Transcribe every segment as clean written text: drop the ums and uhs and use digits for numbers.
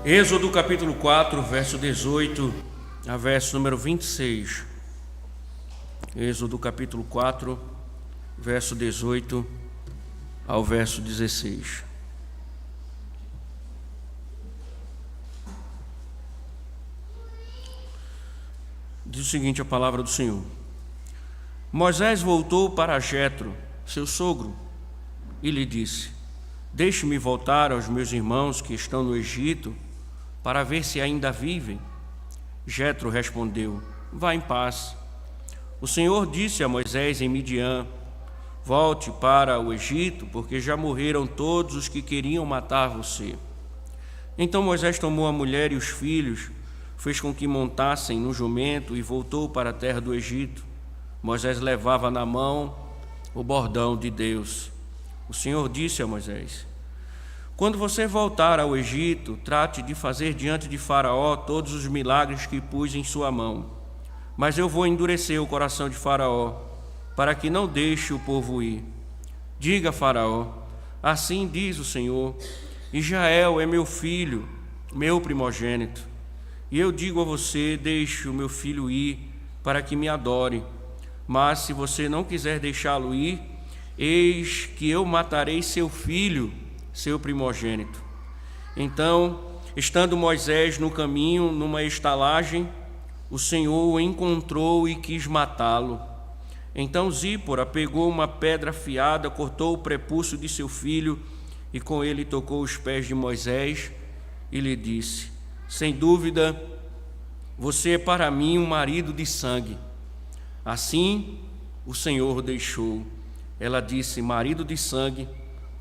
Êxodo capítulo 4, verso 18 a verso número 26. Êxodo capítulo 4, verso 18 ao verso 16. Diz o seguinte a palavra do Senhor: Moisés voltou para Jetro, seu sogro, e lhe disse: Deixe-me voltar aos meus irmãos que estão no Egito, para ver se ainda vivem. Jetro respondeu: Vá em paz. O Senhor disse a Moisés em Midian: Volte para o Egito, porque já morreram todos os que queriam matar você. Então Moisés tomou a mulher e os filhos, fez com que montassem no jumento e voltou para a terra do Egito. Moisés levava na mão o bordão de Deus. O Senhor disse a Moisés: Quando você voltar ao Egito, trate de fazer diante de Faraó todos os milagres que pus em sua mão. Mas eu vou endurecer o coração de Faraó, para que não deixe o povo ir. Diga a Faraó: Assim diz o Senhor: Israel é meu filho, meu primogênito. E eu digo a você: deixe o meu filho ir, para que me adore. Mas se você não quiser deixá-lo ir, eis que eu matarei seu filho, seu primogênito. Então, estando Moisés no caminho, numa estalagem, o Senhor o encontrou e quis matá-lo. Então Zípora pegou uma pedra afiada, cortou o prepúcio de seu filho e com ele tocou os pés de Moisés e lhe disse: Sem dúvida, você é para mim um marido de sangue. Assim o Senhor deixou. Ela disse: marido de sangue,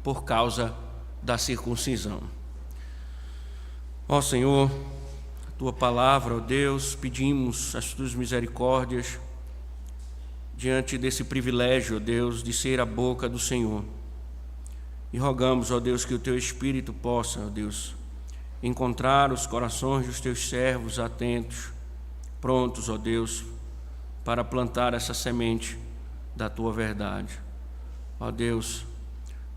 por causa da circuncisão. Ó Senhor, a tua palavra, ó Deus, pedimos as tuas misericórdias diante desse privilégio, ó Deus, de ser a boca do Senhor. E rogamos, ó Deus, que o teu Espírito possa, ó Deus, encontrar os corações dos teus servos atentos, prontos, ó Deus, para plantar essa semente da tua verdade. Ó Deus,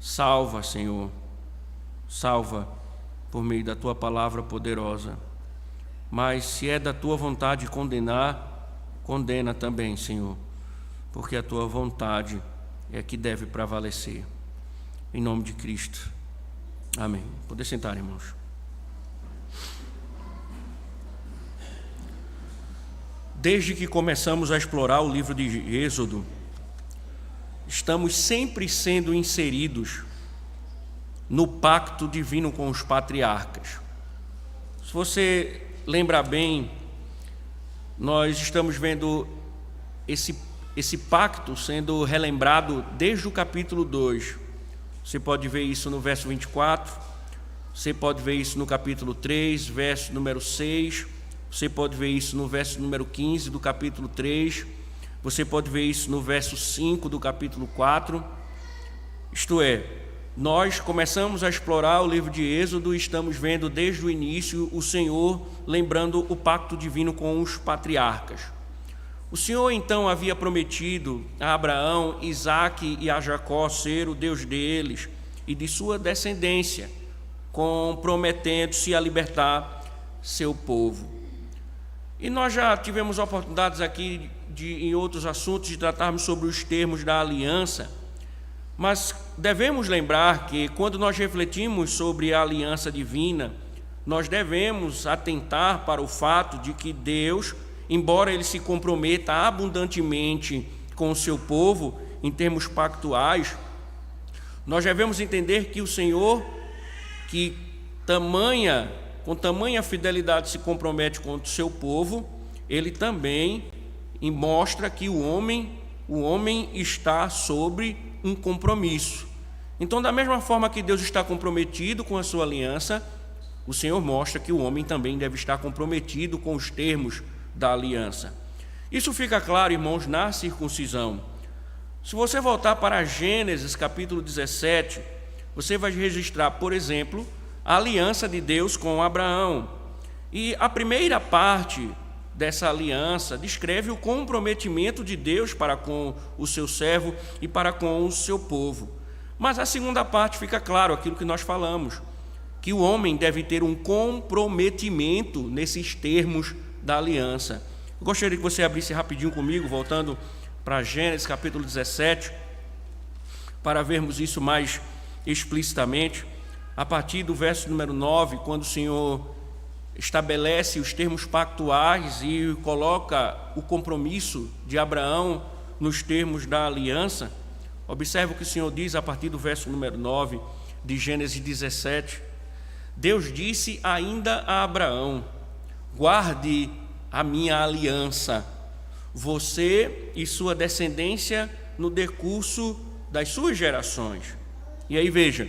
salva, Senhor, salva por meio da tua palavra poderosa. Mas se é da tua vontade condenar, condena também, Senhor, porque a tua vontade é que deve prevalecer. Em nome de Cristo. Amém. Poder sentar, irmãos. Desde que começamos a explorar o livro de Êxodo, estamos sempre sendo inseridos no pacto divino com os patriarcas. Se você lembrar bem, nós estamos vendo esse pacto sendo relembrado desde o capítulo 2. Você pode ver isso no verso 24, você pode ver isso no capítulo 3, verso número 6, você pode ver isso no verso número 15 do capítulo 3, você pode ver isso no verso 5 do capítulo 4. Isto é, nós começamos a explorar o livro de Êxodo e estamos vendo desde o início o Senhor lembrando o pacto divino com os patriarcas. O Senhor então havia prometido a Abraão, Isaque e a Jacó ser o Deus deles e de sua descendência, comprometendo-se a libertar seu povo. E nós já tivemos oportunidades aqui em outros assuntos de tratarmos sobre os termos da aliança, mas devemos lembrar que quando nós refletimos sobre a aliança divina, nós devemos atentar para o fato de que Deus, embora Ele se comprometa abundantemente com o seu povo em termos pactuais, nós devemos entender que o Senhor, que com tamanha fidelidade se compromete com o seu povo, Ele também mostra que o homem está sobre um compromisso. Então, da mesma forma que Deus está comprometido com a sua aliança, o Senhor mostra que o homem também deve estar comprometido com os termos da aliança. Isso fica claro, irmãos, na circuncisão. Se você voltar para Gênesis capítulo 17, você vai registrar, por exemplo, a aliança de Deus com Abraão. E a primeira parte dessa aliança descreve o comprometimento de Deus para com o seu servo e para com o seu povo. Mas a segunda parte fica claro aquilo que nós falamos. que o homem deve ter um comprometimento nesses termos da aliança. Eu gostaria que você abrisse rapidinho comigo, voltando para Gênesis capítulo 17, para vermos isso mais explicitamente, a partir do verso número 9, quando o Senhor estabelece os termos pactuais e coloca o compromisso de Abraão nos termos da aliança. Observe o que o Senhor diz a partir do verso número 9 de Gênesis 17. Deus disse ainda a Abraão: guarde a minha aliança, você e sua descendência no decurso das suas gerações. E aí veja,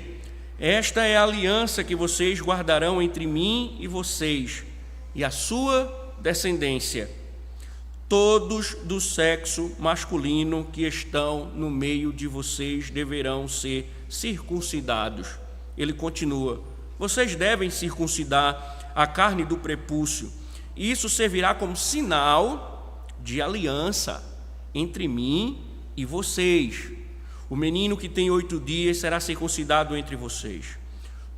esta é a aliança que vocês guardarão entre mim e vocês e a sua descendência. Todos do sexo masculino que estão no meio de vocês deverão ser circuncidados. Ele continua: vocês devem circuncidar a carne do prepúcio. Isso servirá como sinal de aliança entre mim e vocês. O menino que tem 8 dias será circuncidado entre vocês.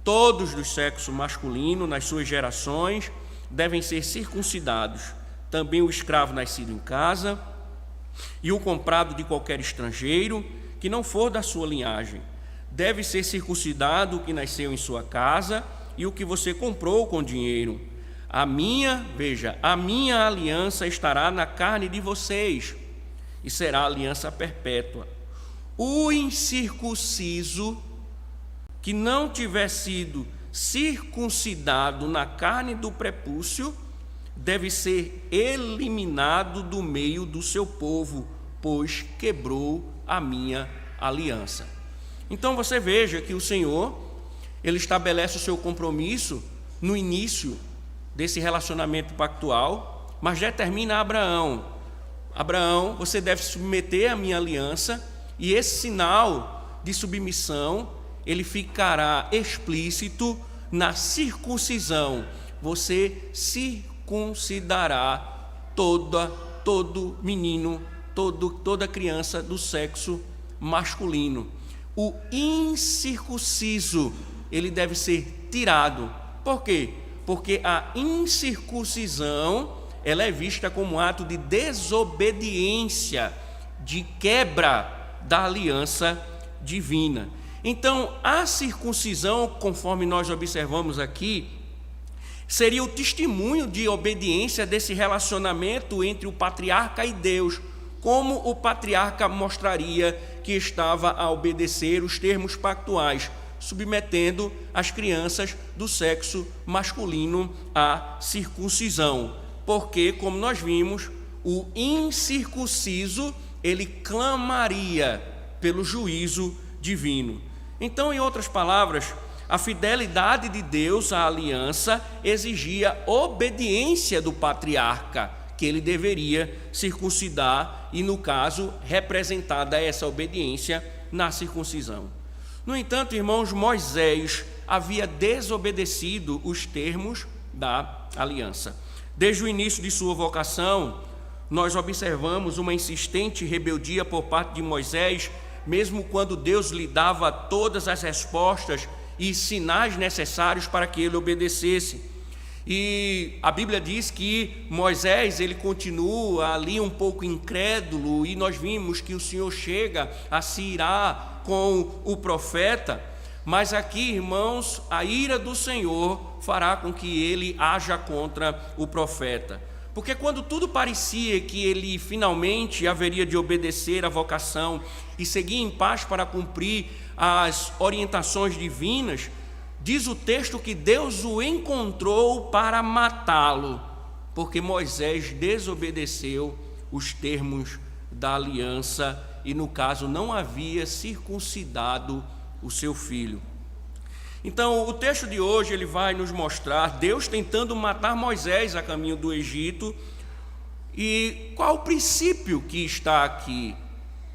Todos do sexo masculino nas suas gerações devem ser circuncidados. Também o escravo nascido em casa e o comprado de qualquer estrangeiro que não for da sua linhagem. Deve ser circuncidado o que nasceu em sua casa e o que você comprou com dinheiro. A minha aliança estará na carne de vocês e será aliança perpétua. O incircunciso que não tiver sido circuncidado na carne do prepúcio deve ser eliminado do meio do seu povo, pois quebrou a minha aliança. Então você veja que o Senhor, ele estabelece o seu compromisso no início desse relacionamento pactual, mas determina a Abraão: Abraão, você deve submeter a minha aliança, e esse sinal de submissão, ele ficará explícito na circuncisão. Você circuncidará todo menino, toda criança do sexo masculino. O incircunciso, ele deve ser tirado. Por quê? Porque a incircuncisão, ela é vista como um ato de desobediência, de quebra da aliança divina. Então, a circuncisão, conforme nós observamos aqui, seria o testemunho de obediência desse relacionamento entre o patriarca e Deus, como o patriarca mostraria que estava a obedecer os termos pactuais, submetendo as crianças do sexo masculino à circuncisão. Porque, como nós vimos, o incircunciso, ele clamaria pelo juízo divino. Então, em outras palavras, a fidelidade de Deus à aliança exigia obediência do patriarca, que ele deveria circuncidar e, no caso, representada essa obediência na circuncisão. No entanto, irmãos, Moisés havia desobedecido os termos da aliança. Desde o início de sua vocação, nós observamos uma insistente rebeldia por parte de Moisés, mesmo quando Deus lhe dava todas as respostas e sinais necessários para que ele obedecesse. E a Bíblia diz que Moisés, ele continua ali um pouco incrédulo, e nós vimos que o Senhor chega a se irar com o profeta, mas aqui, irmãos, a ira do Senhor fará com que ele haja contra o profeta. Porque quando tudo parecia que ele finalmente haveria de obedecer à vocação e seguir em paz para cumprir as orientações divinas, diz o texto que Deus o encontrou para matá-lo, porque Moisés desobedeceu os termos da aliança e, no caso, não havia circuncidado o seu filho. Então, o texto de hoje ele vai nos mostrar Deus tentando matar Moisés a caminho do Egito. E qual o princípio que está aqui?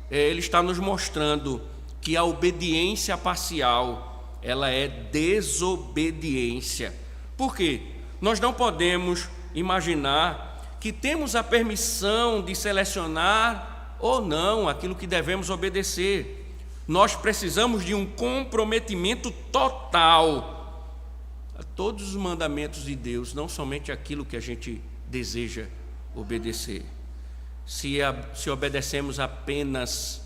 Ele está nos mostrando que a obediência parcial, ela é desobediência. Por quê? Nós não podemos imaginar que temos a permissão de selecionar ou não aquilo que devemos obedecer. Nós precisamos de um comprometimento total a todos os mandamentos de Deus, não somente aquilo que a gente deseja obedecer. Se obedecemos apenas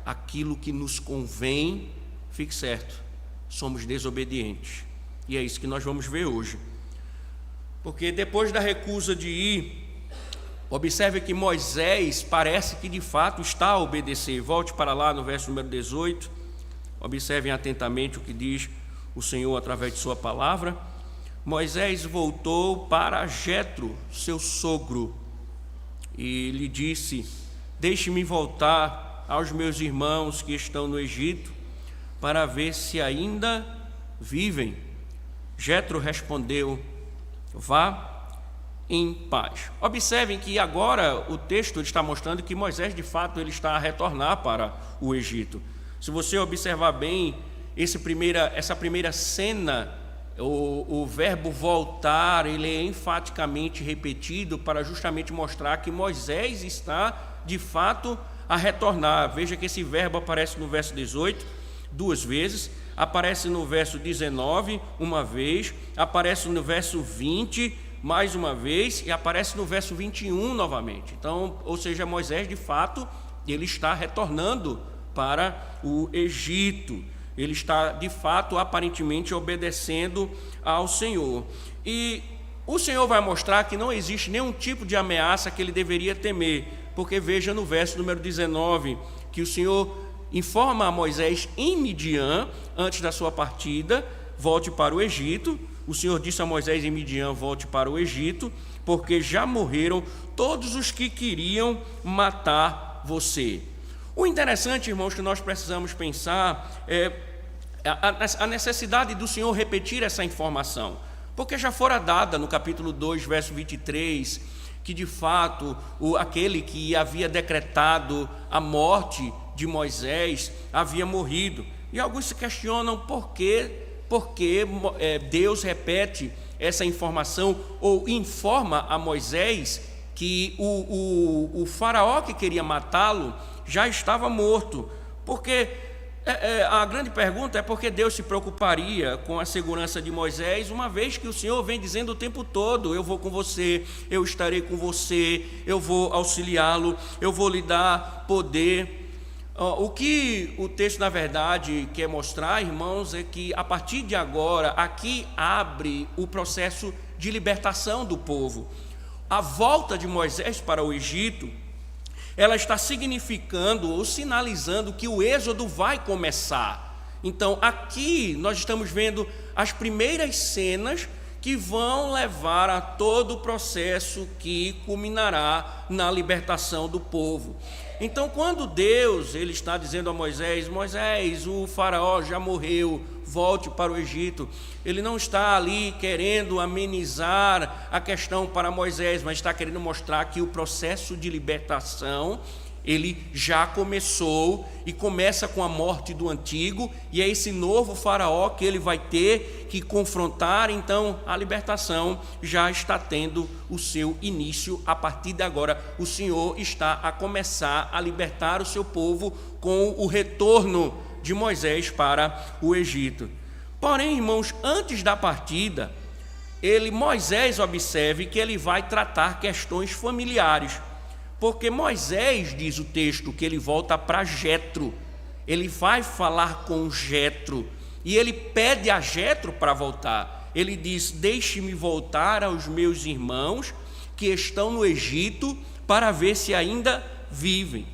aquilo que nos convém, fique certo, somos desobedientes. E é isso que nós vamos ver hoje. Porque depois da recusa de ir, observe que Moisés parece que de fato está a obedecer. Volte para lá no verso número 18. Observem atentamente o que diz o Senhor através de sua palavra. Moisés voltou para Jetro, seu sogro, e lhe disse: deixe-me voltar aos meus irmãos que estão no Egito, para ver se ainda vivem. Jetro respondeu: vá em paz. Observem que agora o texto está mostrando que Moisés de fato ele está a retornar para o Egito. Se você observar bem essa primeira cena, o verbo voltar, ele é enfaticamente repetido para justamente mostrar que Moisés está de fato a retornar. Veja que esse verbo aparece no verso 18 duas vezes, aparece no verso 19 uma vez, aparece no verso 20 mais uma vez e aparece no verso 21 novamente. Então, ou seja, Moisés de fato ele está retornando para o Egito. Ele está, de fato, aparentemente obedecendo ao Senhor. E o Senhor vai mostrar que não existe nenhum tipo de ameaça que ele deveria temer, porque veja no verso número 19, que o Senhor informa a Moisés em Midian, antes da sua partida, volte para o Egito. O Senhor disse a Moisés em Midian: volte para o Egito, porque já morreram todos os que queriam matar você. O interessante, irmãos, que nós precisamos pensar é a necessidade do Senhor repetir essa informação, porque já fora dada no capítulo 2, verso 23, que de fato aquele que havia decretado a morte de Moisés havia morrido. E alguns se questionam por que Deus repete essa informação ou informa a Moisés que o faraó que queria matá-lo já estava morto. Porque a grande pergunta é por que Deus se preocuparia com a segurança de Moisés, uma vez que o Senhor vem dizendo o tempo todo: eu vou com você, eu estarei com você, eu vou auxiliá-lo, eu vou lhe dar poder. O que o texto, na verdade, quer mostrar, irmãos, é que a partir de agora, aqui abre o processo de libertação do povo. A volta de Moisés para o Egito, ela está significando ou sinalizando que o êxodo vai começar. Então, aqui nós estamos vendo as primeiras cenas que vão levar a todo o processo que culminará na libertação do povo. Então, quando Deus ele está dizendo a Moisés: Moisés, o faraó já morreu, volte para o Egito, ele não está ali querendo amenizar a questão para Moisés, mas está querendo mostrar que o processo de libertação ele já começou, e começa com a morte do antigo, e é esse novo faraó que ele vai ter que confrontar. Então a libertação já está tendo o seu início. A partir de agora o Senhor está a começar a libertar o seu povo com o retorno de Moisés para o Egito. Porém, irmãos, antes da partida, Moisés, observe que ele vai tratar questões familiares. Porque Moisés, diz o texto, que ele volta para Jetro, ele vai falar com Jetro, e ele pede a Jetro para voltar. Ele diz: deixe-me voltar aos meus irmãos que estão no Egito, para ver se ainda vivem.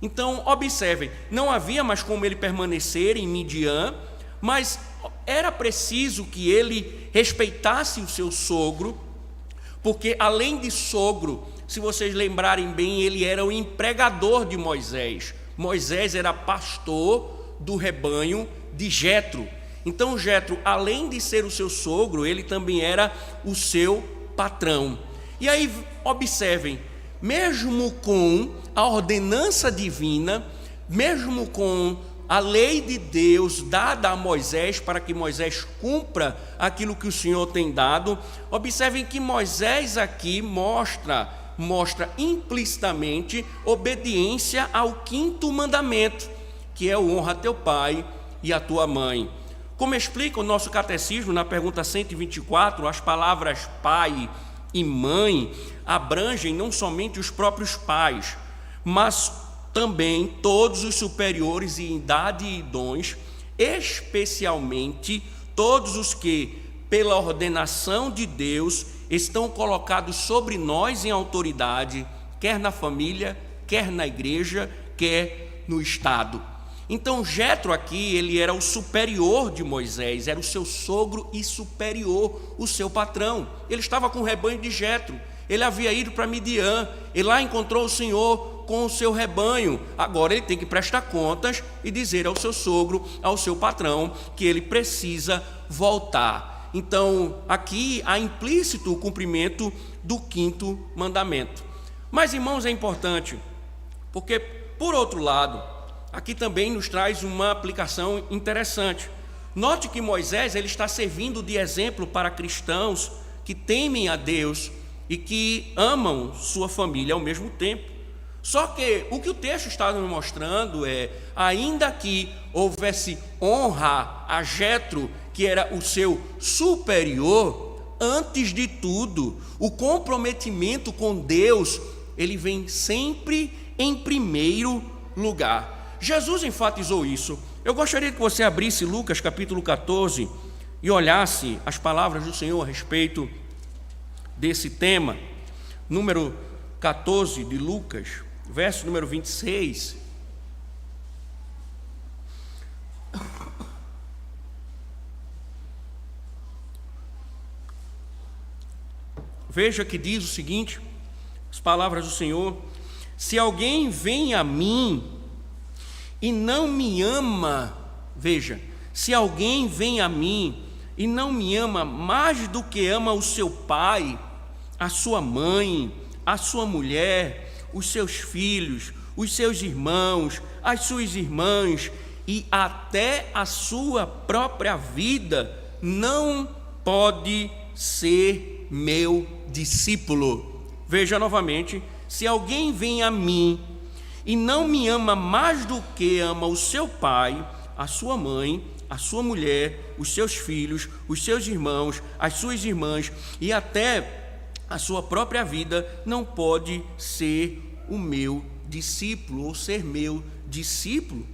Então, observem, não havia mais como ele permanecer em Midian, mas era preciso que ele respeitasse o seu sogro, porque além de sogro, se vocês lembrarem bem, ele era o empregador de Moisés. Moisés era pastor do rebanho de Jetro. Então Jetro, além de ser o seu sogro, ele também era o seu patrão. E aí observem, mesmo com a ordenança divina, mesmo com a lei de Deus dada a Moisés para que Moisés cumpra aquilo que o Senhor tem dado, observem que Moisés aqui mostra implicitamente obediência ao 5º mandamento, que é o honra a teu pai e a tua mãe. Como explica o nosso catecismo na pergunta 124, as palavras pai e mãe abrangem não somente os próprios pais, mas também todos os superiores em idade e dons, especialmente todos os que, pela ordenação de Deus, estão colocados sobre nós em autoridade, quer na família, quer na igreja, quer no Estado. Então Jetro aqui, ele era o superior de Moisés, era o seu sogro e superior, o seu patrão. Ele estava com o rebanho de Jetro, ele havia ido para Midian, e lá encontrou o Senhor com o seu rebanho. Agora ele tem que prestar contas e dizer ao seu sogro, ao seu patrão, que ele precisa voltar. Então aqui há implícito o cumprimento do 5º mandamento. Mas, irmãos, é importante, porque, por outro lado, aqui também nos traz uma aplicação interessante. Note que Moisés ele está servindo de exemplo para cristãos que temem a Deus e que amam sua família ao mesmo tempo. Só que o que o texto está nos mostrando é, ainda que houvesse honra a Jetro, que era o seu superior, antes de tudo, o comprometimento com Deus, ele vem sempre em primeiro lugar. Jesus enfatizou isso. Eu gostaria que você abrisse Lucas capítulo 14 e olhasse as palavras do Senhor a respeito desse tema. Número 14 de Lucas, verso número 26. Veja que diz o seguinte, as palavras do Senhor: se alguém vem a mim e não me ama, veja, se alguém vem a mim e não me ama mais do que ama o seu pai, a sua mãe, a sua mulher, os seus filhos, os seus irmãos, as suas irmãs e até a sua própria vida, não pode ser meu discípulo. Veja novamente: se alguém vem a mim e não me ama mais do que ama o seu pai, a sua mãe, a sua mulher, os seus filhos, os seus irmãos, as suas irmãs e até a sua própria vida, não pode ser o meu discípulo ou ser meu discípulo.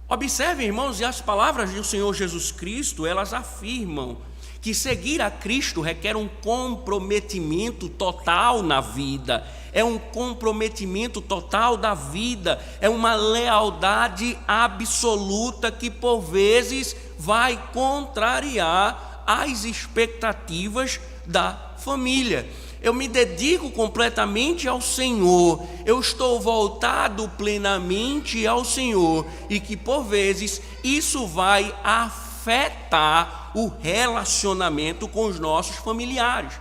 Observem, irmãos, e as palavras do Senhor Jesus Cristo, elas afirmam que seguir a Cristo requer um comprometimento total na vida, é um comprometimento total da vida, é uma lealdade absoluta que por vezes vai contrariar as expectativas da família. Eu me dedico completamente ao Senhor, eu estou voltado plenamente ao Senhor, e que por vezes isso vai afetar o relacionamento com os nossos familiares.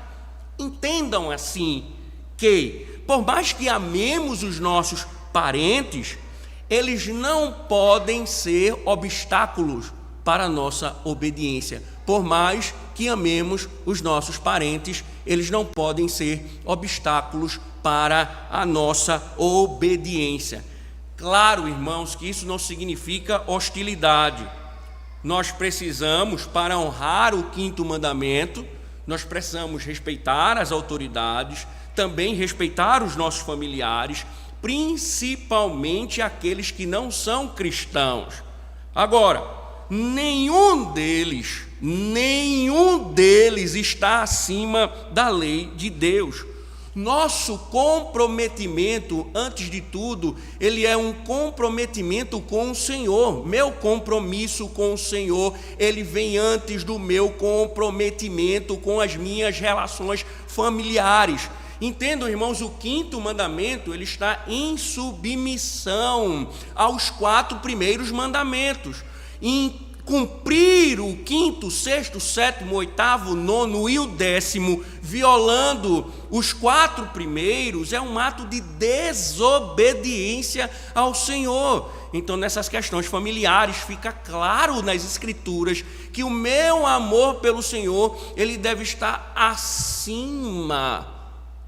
Entendam assim que, por mais que amemos os nossos parentes, eles não podem ser obstáculos para a nossa obediência. Por mais que amemos os nossos parentes, eles não podem ser obstáculos para a nossa obediência. Claro, irmãos, que isso não significa hostilidade. Nós precisamos, para honrar o 5º mandamento, nós precisamos respeitar as autoridades, também respeitar os nossos familiares, principalmente aqueles que não são cristãos. Agora, nenhum deles está acima da lei de Deus. Nosso comprometimento, antes de tudo, ele é um comprometimento com o Senhor. Meu compromisso com o Senhor, ele vem antes do meu comprometimento com as minhas relações familiares. Entendam, irmãos, o 5º mandamento, ele está em submissão aos 4 primeiros mandamentos. Em cumprir o 5º, 6º, 7º, 8º, 9º e o 10º, violando os 4 primeiros, é um ato de desobediência ao Senhor. Então, nessas questões familiares, fica claro nas Escrituras que o meu amor pelo Senhor, ele deve estar acima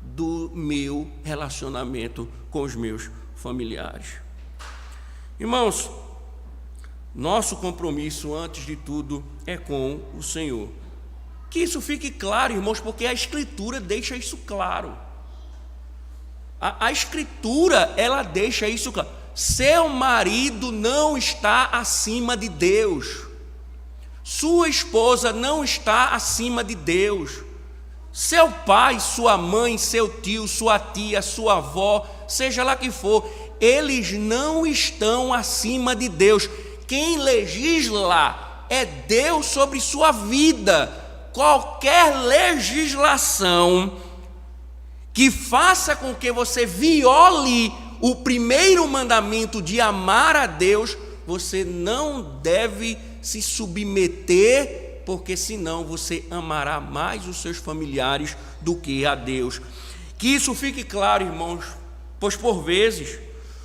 do meu relacionamento com os meus familiares. Irmãos, Nosso compromisso, antes de tudo, é com o Senhor. Que isso fique claro, irmãos, porque a Escritura deixa isso claro. A Escritura, ela deixa isso claro. Seu marido não está acima de Deus. Sua esposa não está acima de Deus. Seu pai, sua mãe, seu tio, sua tia, sua avó, seja lá que for, eles não estão acima de Deus. Quem legisla é Deus sobre sua vida. Qualquer legislação que faça com que você viole o primeiro mandamento de amar a Deus, você não deve se submeter, porque senão você amará mais os seus familiares do que a Deus. Que isso fique claro, irmãos, pois por vezes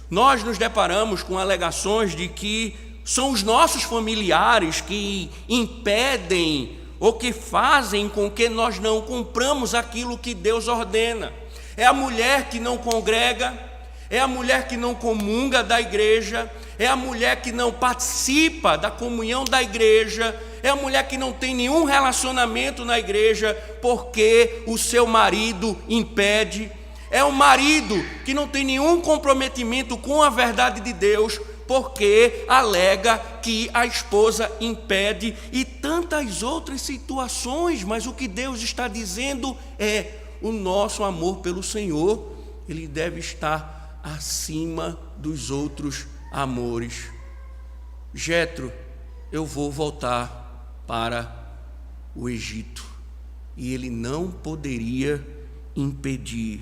nós nos deparamos com alegações de que são os nossos familiares que impedem ou que fazem com que nós não cumpramos aquilo que Deus ordena. É a mulher que não congrega, é a mulher que não comunga da igreja, é a mulher que não participa da comunhão da igreja, é a mulher que não tem nenhum relacionamento na igreja porque o seu marido impede, é o marido que não tem nenhum comprometimento com a verdade de Deus porque alega que a esposa impede, e tantas outras situações. Mas o que Deus está dizendo é: o nosso amor pelo Senhor, ele deve estar acima dos outros amores. Jetro, eu vou voltar para o Egito, e ele não poderia impedir.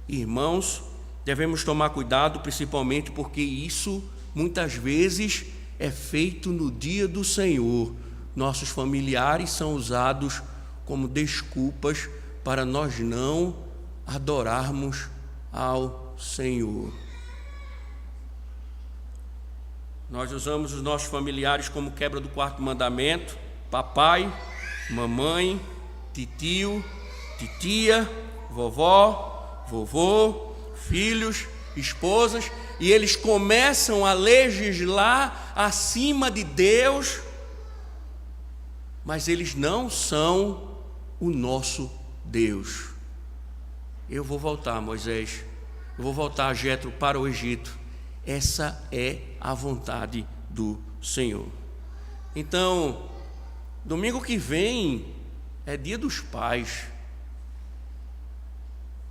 Irmãos, devemos tomar cuidado, principalmente porque isso muitas vezes é feito no dia do Senhor. Nossos familiares são usados como desculpas para nós não adorarmos ao Senhor. Nós usamos os nossos familiares como quebra do quarto mandamento: papai, mamãe, titio, titia, vovó, vovô, filhos, esposas, e eles começam a legislar acima de Deus, mas eles não são o nosso Deus. Eu vou voltar, Moisés, eu vou voltar, Jetro, para o Egito. Essa é a vontade do Senhor. Então, domingo que vem é dia dos pais.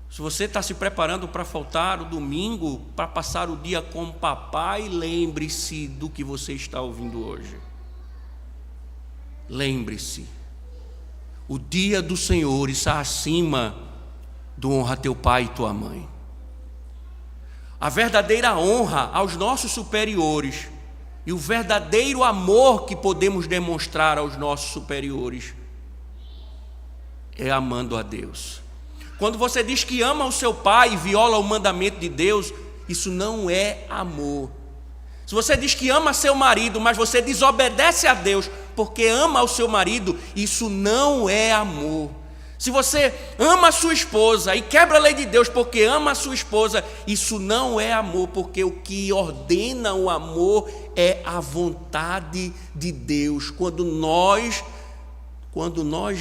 Se você está se preparando para faltar o domingo, para passar o dia com o papai, lembre-se do que você está ouvindo hoje. Lembre-se, o dia do Senhor está acima do honra teu pai e tua mãe. A verdadeira honra aos nossos superiores e o verdadeiro amor que podemos demonstrar aos nossos superiores é amando a Deus. Quando você diz que ama o seu pai e viola o mandamento de Deus, isso não é amor. Se você diz que ama seu marido, mas você desobedece a Deus porque ama o seu marido, isso não é amor. Se você ama a sua esposa e quebra a lei de Deus porque ama a sua esposa, isso não é amor, porque o que ordena o amor é a vontade de Deus. Quando nós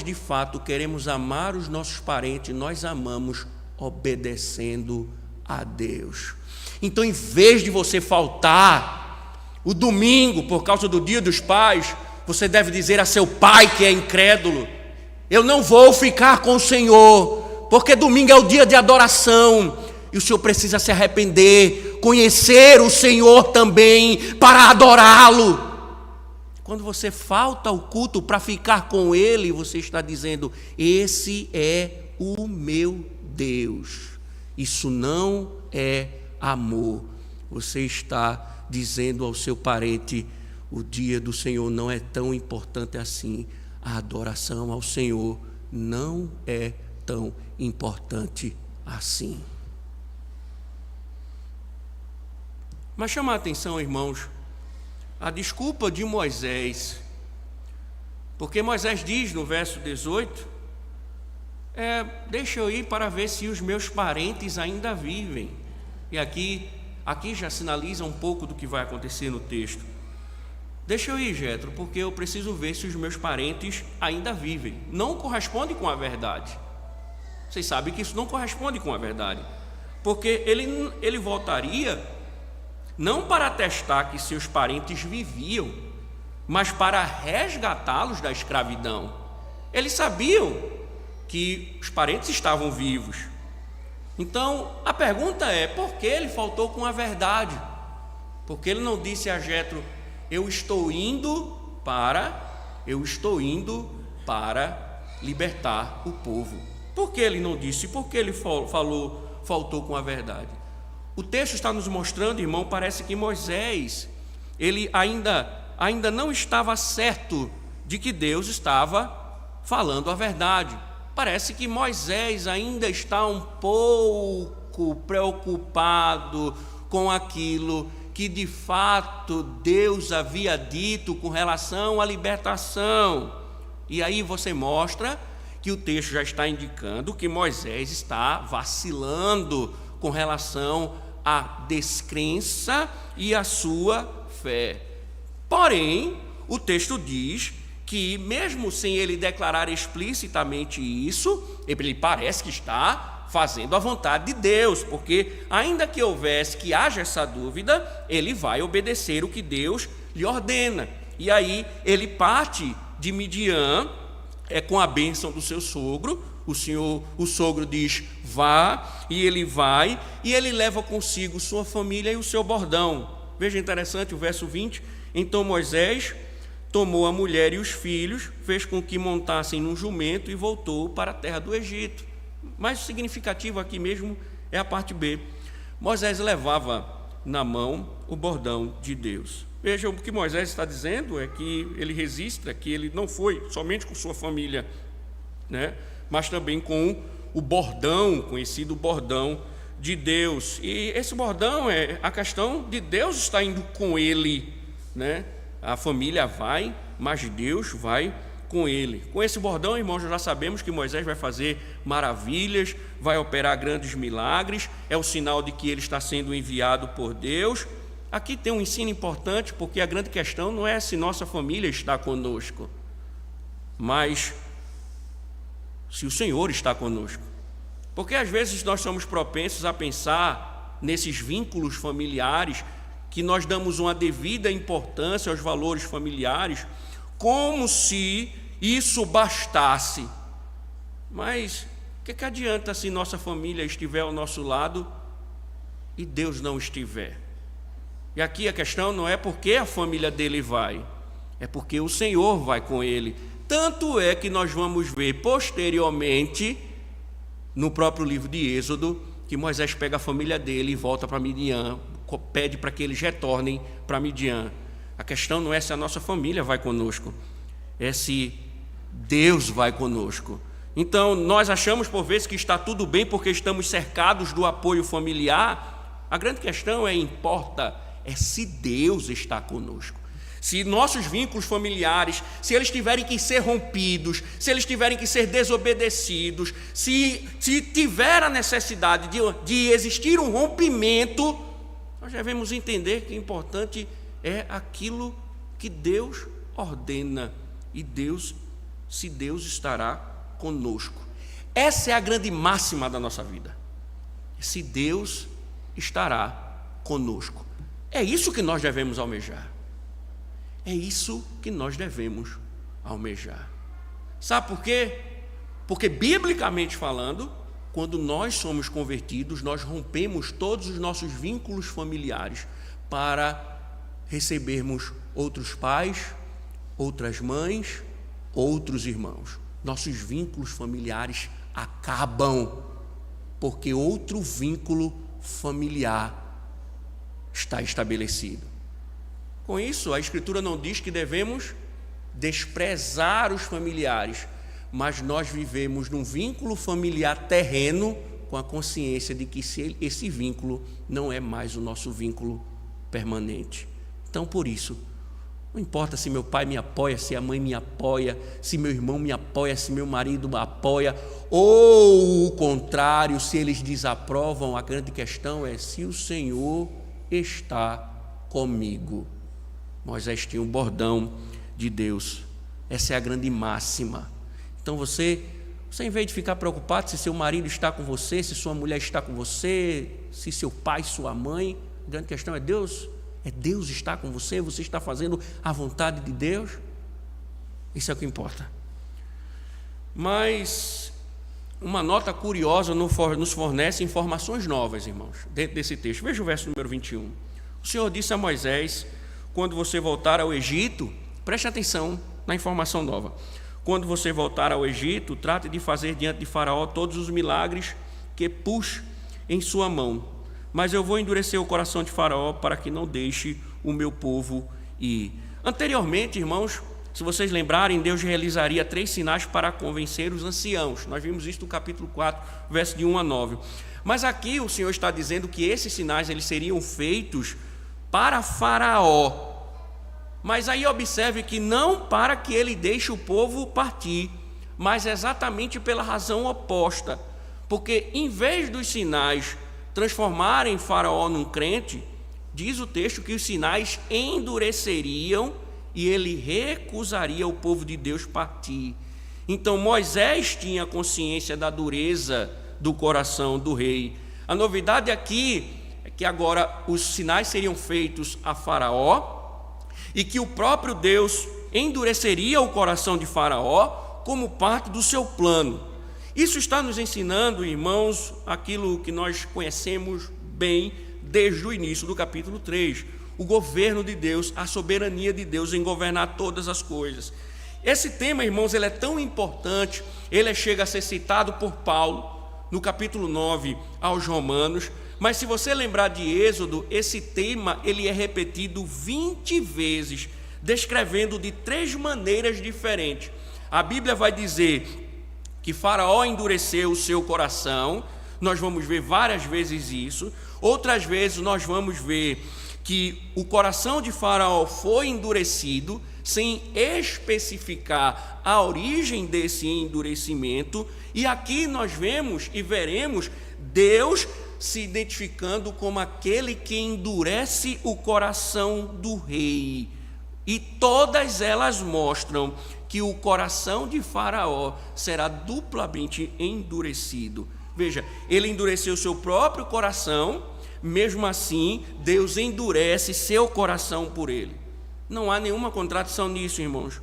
de fato queremos amar os nossos parentes, nós amamos obedecendo a Deus. Então, em vez de você faltar o domingo por causa do dia dos pais, você deve dizer a seu pai que é incrédulo: eu não vou ficar com o Senhor, porque domingo é o dia de adoração, e o Senhor precisa se arrepender, conhecer o Senhor também para adorá-lo. Quando você falta ao culto para ficar com Ele, você está dizendo: esse é o meu Deus. Isso não é amor. Você está dizendo ao seu parente: o dia do Senhor não é tão importante assim. A adoração ao Senhor não é tão importante assim. Mas chama a atenção, irmãos, a desculpa de Moisés, porque Moisés diz no verso 18: deixa eu ir para ver se os meus parentes ainda vivem. E aqui já sinaliza um pouco do que vai acontecer no texto. deixa eu ir, Jetro, porque eu preciso ver se os meus parentes ainda vivem. Não corresponde com a verdade. Vocês sabem que isso não corresponde com a verdade, porque ele voltaria não para atestar que seus parentes viviam, mas para resgatá-los da escravidão. Eles sabiam que os parentes estavam vivos. Então, a pergunta é, por que ele faltou com a verdade? Porque ele não disse a Jetro, eu estou indo para libertar o povo. Por que ele não disse? Por que ele faltou com a verdade? O texto está nos mostrando, irmão, parece que Moisés, ele ainda não estava certo de que Deus estava falando a verdade. Parece que Moisés ainda está um pouco preocupado com aquilo que de fato Deus havia dito com relação à libertação. E aí você mostra que o texto já está indicando que Moisés está vacilando com relação à descrença e à sua fé. Porém, o texto diz que mesmo sem ele declarar explicitamente isso, ele parece que está fazendo a vontade de Deus, porque ainda que haja essa dúvida, ele vai obedecer o que Deus lhe ordena. E aí ele parte de Midian, com a bênção do seu sogro. O sogro diz, vá, e ele vai, e ele leva consigo sua família e o seu bordão. Veja interessante o verso 20, então Moisés tomou a mulher e os filhos, fez com que montassem num jumento e voltou para a terra do Egito. Mas o significativo aqui mesmo é a parte B. Moisés levava na mão o bordão de Deus. Veja, o que Moisés está dizendo é que ele registra que ele não foi somente com sua família, né, mas também com o bordão, conhecido bordão de Deus. E esse bordão é a questão de Deus estar indo com ele, né? A família vai, mas Deus vai com ele. Com esse bordão, irmãos, já sabemos que Moisés vai fazer maravilhas, vai operar grandes milagres, é o sinal de que ele está sendo enviado por Deus. Aqui tem um ensino importante, porque a grande questão não é se nossa família está conosco, mas se o Senhor está conosco. Porque às vezes nós somos propensos a pensar nesses vínculos familiares, que nós damos uma devida importância aos valores familiares, como se isso bastasse. Mas o que adianta se nossa família estiver ao nosso lado e Deus não estiver? E aqui a questão não é porque a família dele vai, é porque o Senhor vai com ele. Tanto é que nós vamos ver posteriormente, no próprio livro de Êxodo, que Moisés pega a família dele e volta para Midian, pede para que eles retornem para Midian. A questão não é se a nossa família vai conosco, é se Deus vai conosco. Então, nós achamos por vezes que está tudo bem porque estamos cercados do apoio familiar. A grande questão é se Deus está conosco. Se nossos vínculos familiares, se eles tiverem que ser rompidos, se eles tiverem que ser desobedecidos, se tiver a necessidade de existir um rompimento, nós devemos entender que o importante é aquilo que Deus ordena, e se Deus estará conosco. Essa é a grande máxima da nossa vida. Se Deus estará conosco. É isso que nós devemos almejar. É isso que nós devemos almejar. Sabe por quê? Porque, biblicamente falando, quando nós somos convertidos, nós rompemos todos os nossos vínculos familiares para recebermos outros pais, outras mães, outros irmãos. Nossos vínculos familiares acabam, porque outro vínculo familiar está estabelecido. Com isso, a Escritura não diz que devemos desprezar os familiares, mas nós vivemos num vínculo familiar terreno com a consciência de que esse vínculo não é mais o nosso vínculo permanente. Então, por isso, não importa se meu pai me apoia, se a mãe me apoia, se meu irmão me apoia, se meu marido me apoia, ou o contrário, se eles desaprovam, a grande questão é se o Senhor está comigo. Moisés tinha um bordão de Deus. Essa é a grande máxima. Então você em vez de ficar preocupado se seu marido está com você, se sua mulher está com você, se seu pai, sua mãe, a grande questão é Deus está com você, você está fazendo a vontade de Deus. Isso é o que importa. Mas uma nota curiosa nos fornece informações novas, irmãos, dentro desse texto. Veja o verso número 21. O Senhor disse a Moisés: quando você voltar ao Egito, preste atenção na informação nova. Quando você voltar ao Egito, trate de fazer diante de Faraó todos os milagres que pus em sua mão. Mas eu vou endurecer o coração de Faraó para que não deixe o meu povo ir. Anteriormente, irmãos, se vocês lembrarem, Deus realizaria 3 sinais para convencer os anciãos. Nós vimos isso no capítulo 4, verso de 1 a 9. Mas aqui o Senhor está dizendo que esses sinais eles seriam feitos para Faraó. Mas aí observe que não para que ele deixe o povo partir, mas exatamente pela razão oposta. Porque em vez dos sinais transformarem Faraó num crente, diz o texto que os sinais endureceriam e ele recusaria o povo de Deus partir. Então Moisés tinha consciência da dureza do coração do rei. A novidade aqui é que agora os sinais seriam feitos a Faraó, e que o próprio Deus endureceria o coração de Faraó como parte do seu plano. Isso está nos ensinando, irmãos, aquilo que nós conhecemos bem desde o início do capítulo 3, o governo de Deus, a soberania de Deus em governar todas as coisas. Esse tema, irmãos, ele é tão importante, ele chega a ser citado por Paulo no capítulo 9 aos Romanos. Mas se você lembrar de Êxodo, esse tema ele é repetido 20 vezes, descrevendo de 3 maneiras diferentes. A Bíblia vai dizer que Faraó endureceu o seu coração, nós vamos ver várias vezes isso. Outras vezes nós vamos ver que o coração de Faraó foi endurecido, sem especificar a origem desse endurecimento. E aqui nós vemos e veremos Deus se identificando como aquele que endurece o coração do rei. E todas elas mostram que o coração de Faraó será duplamente endurecido. Veja, ele endureceu seu próprio coração, mesmo assim, Deus endurece seu coração por ele. Não há nenhuma contradição nisso, irmãos,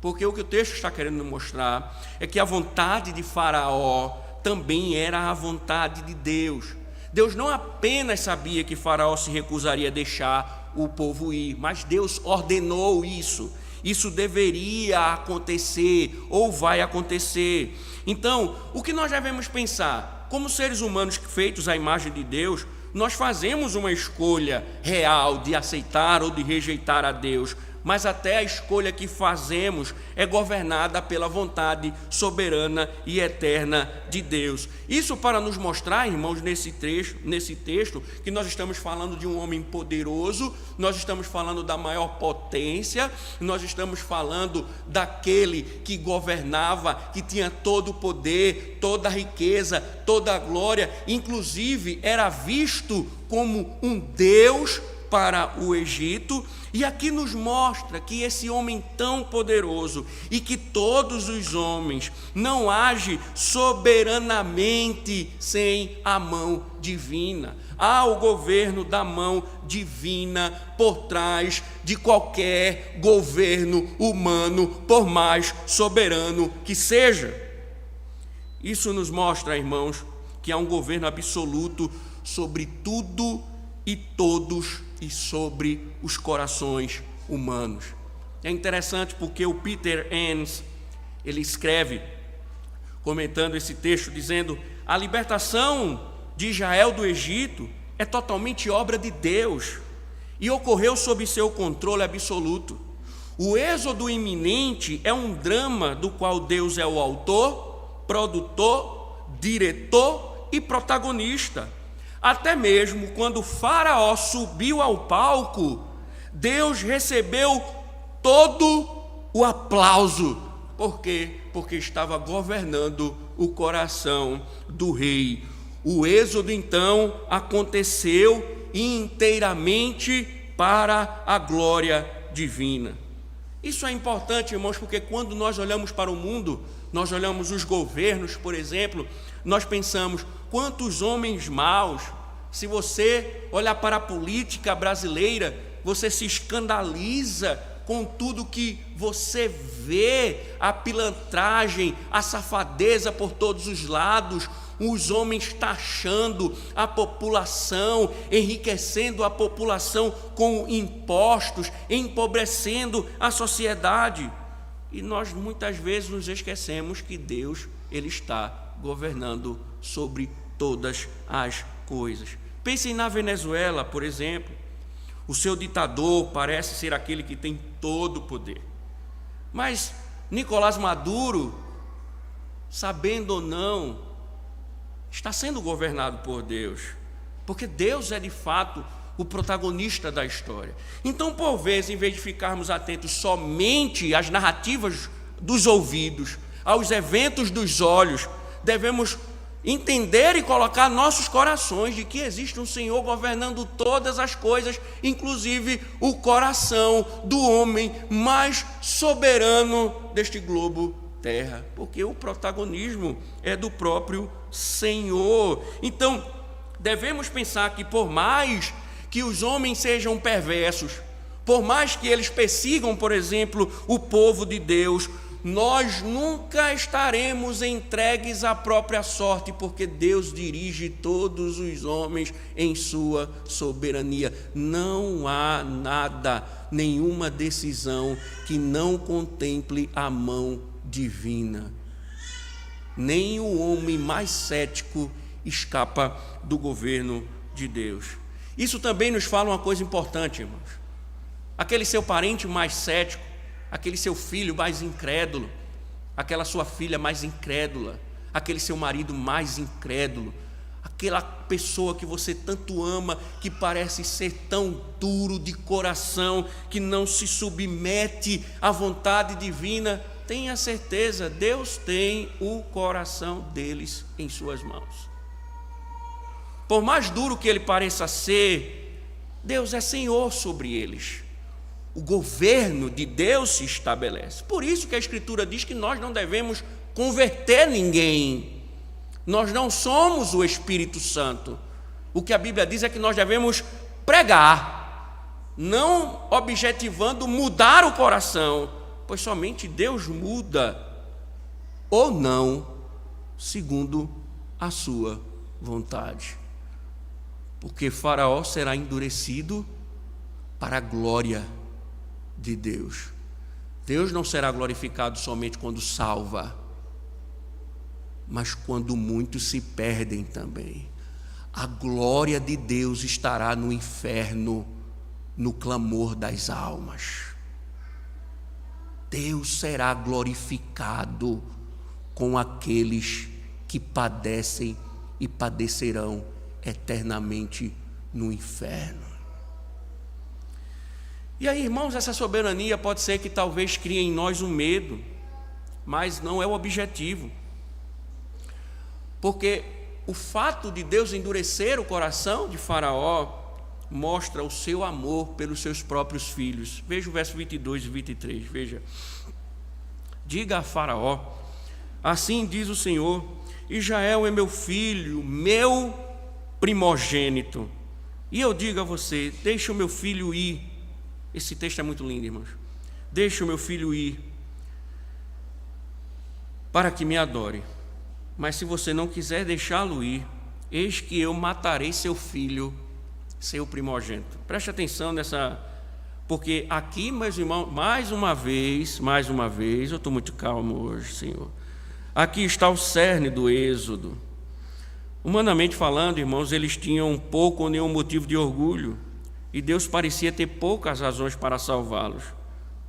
porque o que o texto está querendo mostrar é que a vontade de Faraó também era a vontade de Deus. Deus não apenas sabia que Faraó se recusaria a deixar o povo ir, mas Deus ordenou isso. Isso deveria acontecer ou vai acontecer. Então, o que nós devemos pensar? Como seres humanos feitos à imagem de Deus, nós fazemos uma escolha real de aceitar ou de rejeitar a Deus, mas até a escolha que fazemos é governada pela vontade soberana e eterna de Deus. Isso para nos mostrar, irmãos, nesse texto, que nós estamos falando de um homem poderoso, nós estamos falando da maior potência, nós estamos falando daquele que governava, que tinha todo o poder, toda a riqueza, toda a glória, inclusive era visto como um Deus para o Egito. E aqui nos mostra que esse homem tão poderoso e que todos os homens não age soberanamente sem a mão divina. Há o governo da mão divina por trás de qualquer governo humano, por mais soberano que seja. Isso nos mostra, irmãos, que há um governo absoluto sobre tudo e todos e sobre os corações humanos. É interessante porque o Peter Enns, ele escreve, comentando esse texto, dizendo: a libertação de Israel do Egito é totalmente obra de Deus e ocorreu sob seu controle absoluto. O êxodo iminente é um drama do qual Deus é o autor, produtor, diretor e protagonista. Até mesmo quando Faraó subiu ao palco, Deus recebeu todo o aplauso. Por quê? Porque estava governando o coração do rei. O êxodo, então, aconteceu inteiramente para a glória divina. Isso é importante, irmãos, porque quando nós olhamos para o mundo, nós olhamos os governos, por exemplo, nós pensamos, quantos homens maus. Se você olhar para a política brasileira, você se escandaliza com tudo que você vê, a pilantragem, a safadeza por todos os lados, os homens taxando a população, enriquecendo a população com impostos, empobrecendo a sociedade. E nós muitas vezes nos esquecemos que Deus, Ele está governando sobre todas as coisas. Pensem na Venezuela, por exemplo. O seu ditador parece ser aquele que tem todo o poder. Mas Nicolás Maduro, sabendo ou não, está sendo governado por Deus, porque Deus é de fato o protagonista da história. Então, por vezes, em vez de ficarmos atentos somente às narrativas dos ouvidos, aos eventos dos olhos, devemos entender e colocar nossos corações de que existe um Senhor governando todas as coisas, inclusive o coração do homem mais soberano deste globo terra, porque o protagonismo é do próprio Senhor. Então, devemos pensar que por mais que os homens sejam perversos, por mais que eles persigam, por exemplo, o povo de Deus, nós nunca estaremos entregues à própria sorte, porque Deus dirige todos os homens em sua soberania. Não há nada, nenhuma decisão que não contemple a mão divina. Nem o homem mais cético escapa do governo de Deus. Isso também nos fala uma coisa importante, irmãos. Aquele seu parente mais cético, aquele seu filho mais incrédulo, aquela sua filha mais incrédula, aquele seu marido mais incrédulo, aquela pessoa que você tanto ama, que parece ser tão duro de coração, que não se submete à vontade divina, tenha certeza, Deus tem o coração deles em suas mãos. Por mais duro que ele pareça ser, Deus é Senhor sobre eles. O governo de Deus se estabelece. Por isso que a Escritura diz que nós não devemos converter ninguém. Nós não somos o Espírito Santo. O que a Bíblia diz é que nós devemos pregar, não objetivando mudar o coração, pois somente Deus muda ou não, segundo a sua vontade. Porque Faraó será endurecido para a glória de Deus. Deus não será glorificado somente quando salva, mas quando muitos se perdem também. A glória de Deus estará no inferno, no clamor das almas. Deus será glorificado com aqueles que padecem e padecerão eternamente no inferno. E aí, irmãos, essa soberania pode ser que talvez crie em nós um medo, mas não é o objetivo. Porque o fato de Deus endurecer o coração de Faraó mostra o seu amor pelos seus próprios filhos. Veja o verso 22 e 23, veja. Diga a Faraó, assim diz o Senhor, Israel é meu filho, meu primogênito. E eu digo a você, deixa o meu filho ir. Esse texto é muito lindo, irmãos. Deixa o meu filho ir para que me adore. Mas se você não quiser deixá-lo ir, eis que eu matarei seu filho, seu primogênito. Preste atenção nessa, porque aqui, meus irmãos, mais uma vez, eu estou muito calmo hoje, Senhor. Aqui está o cerne do Êxodo. Humanamente falando, irmãos, eles tinham pouco ou nenhum motivo de orgulho. E Deus parecia ter poucas razões para salvá-los.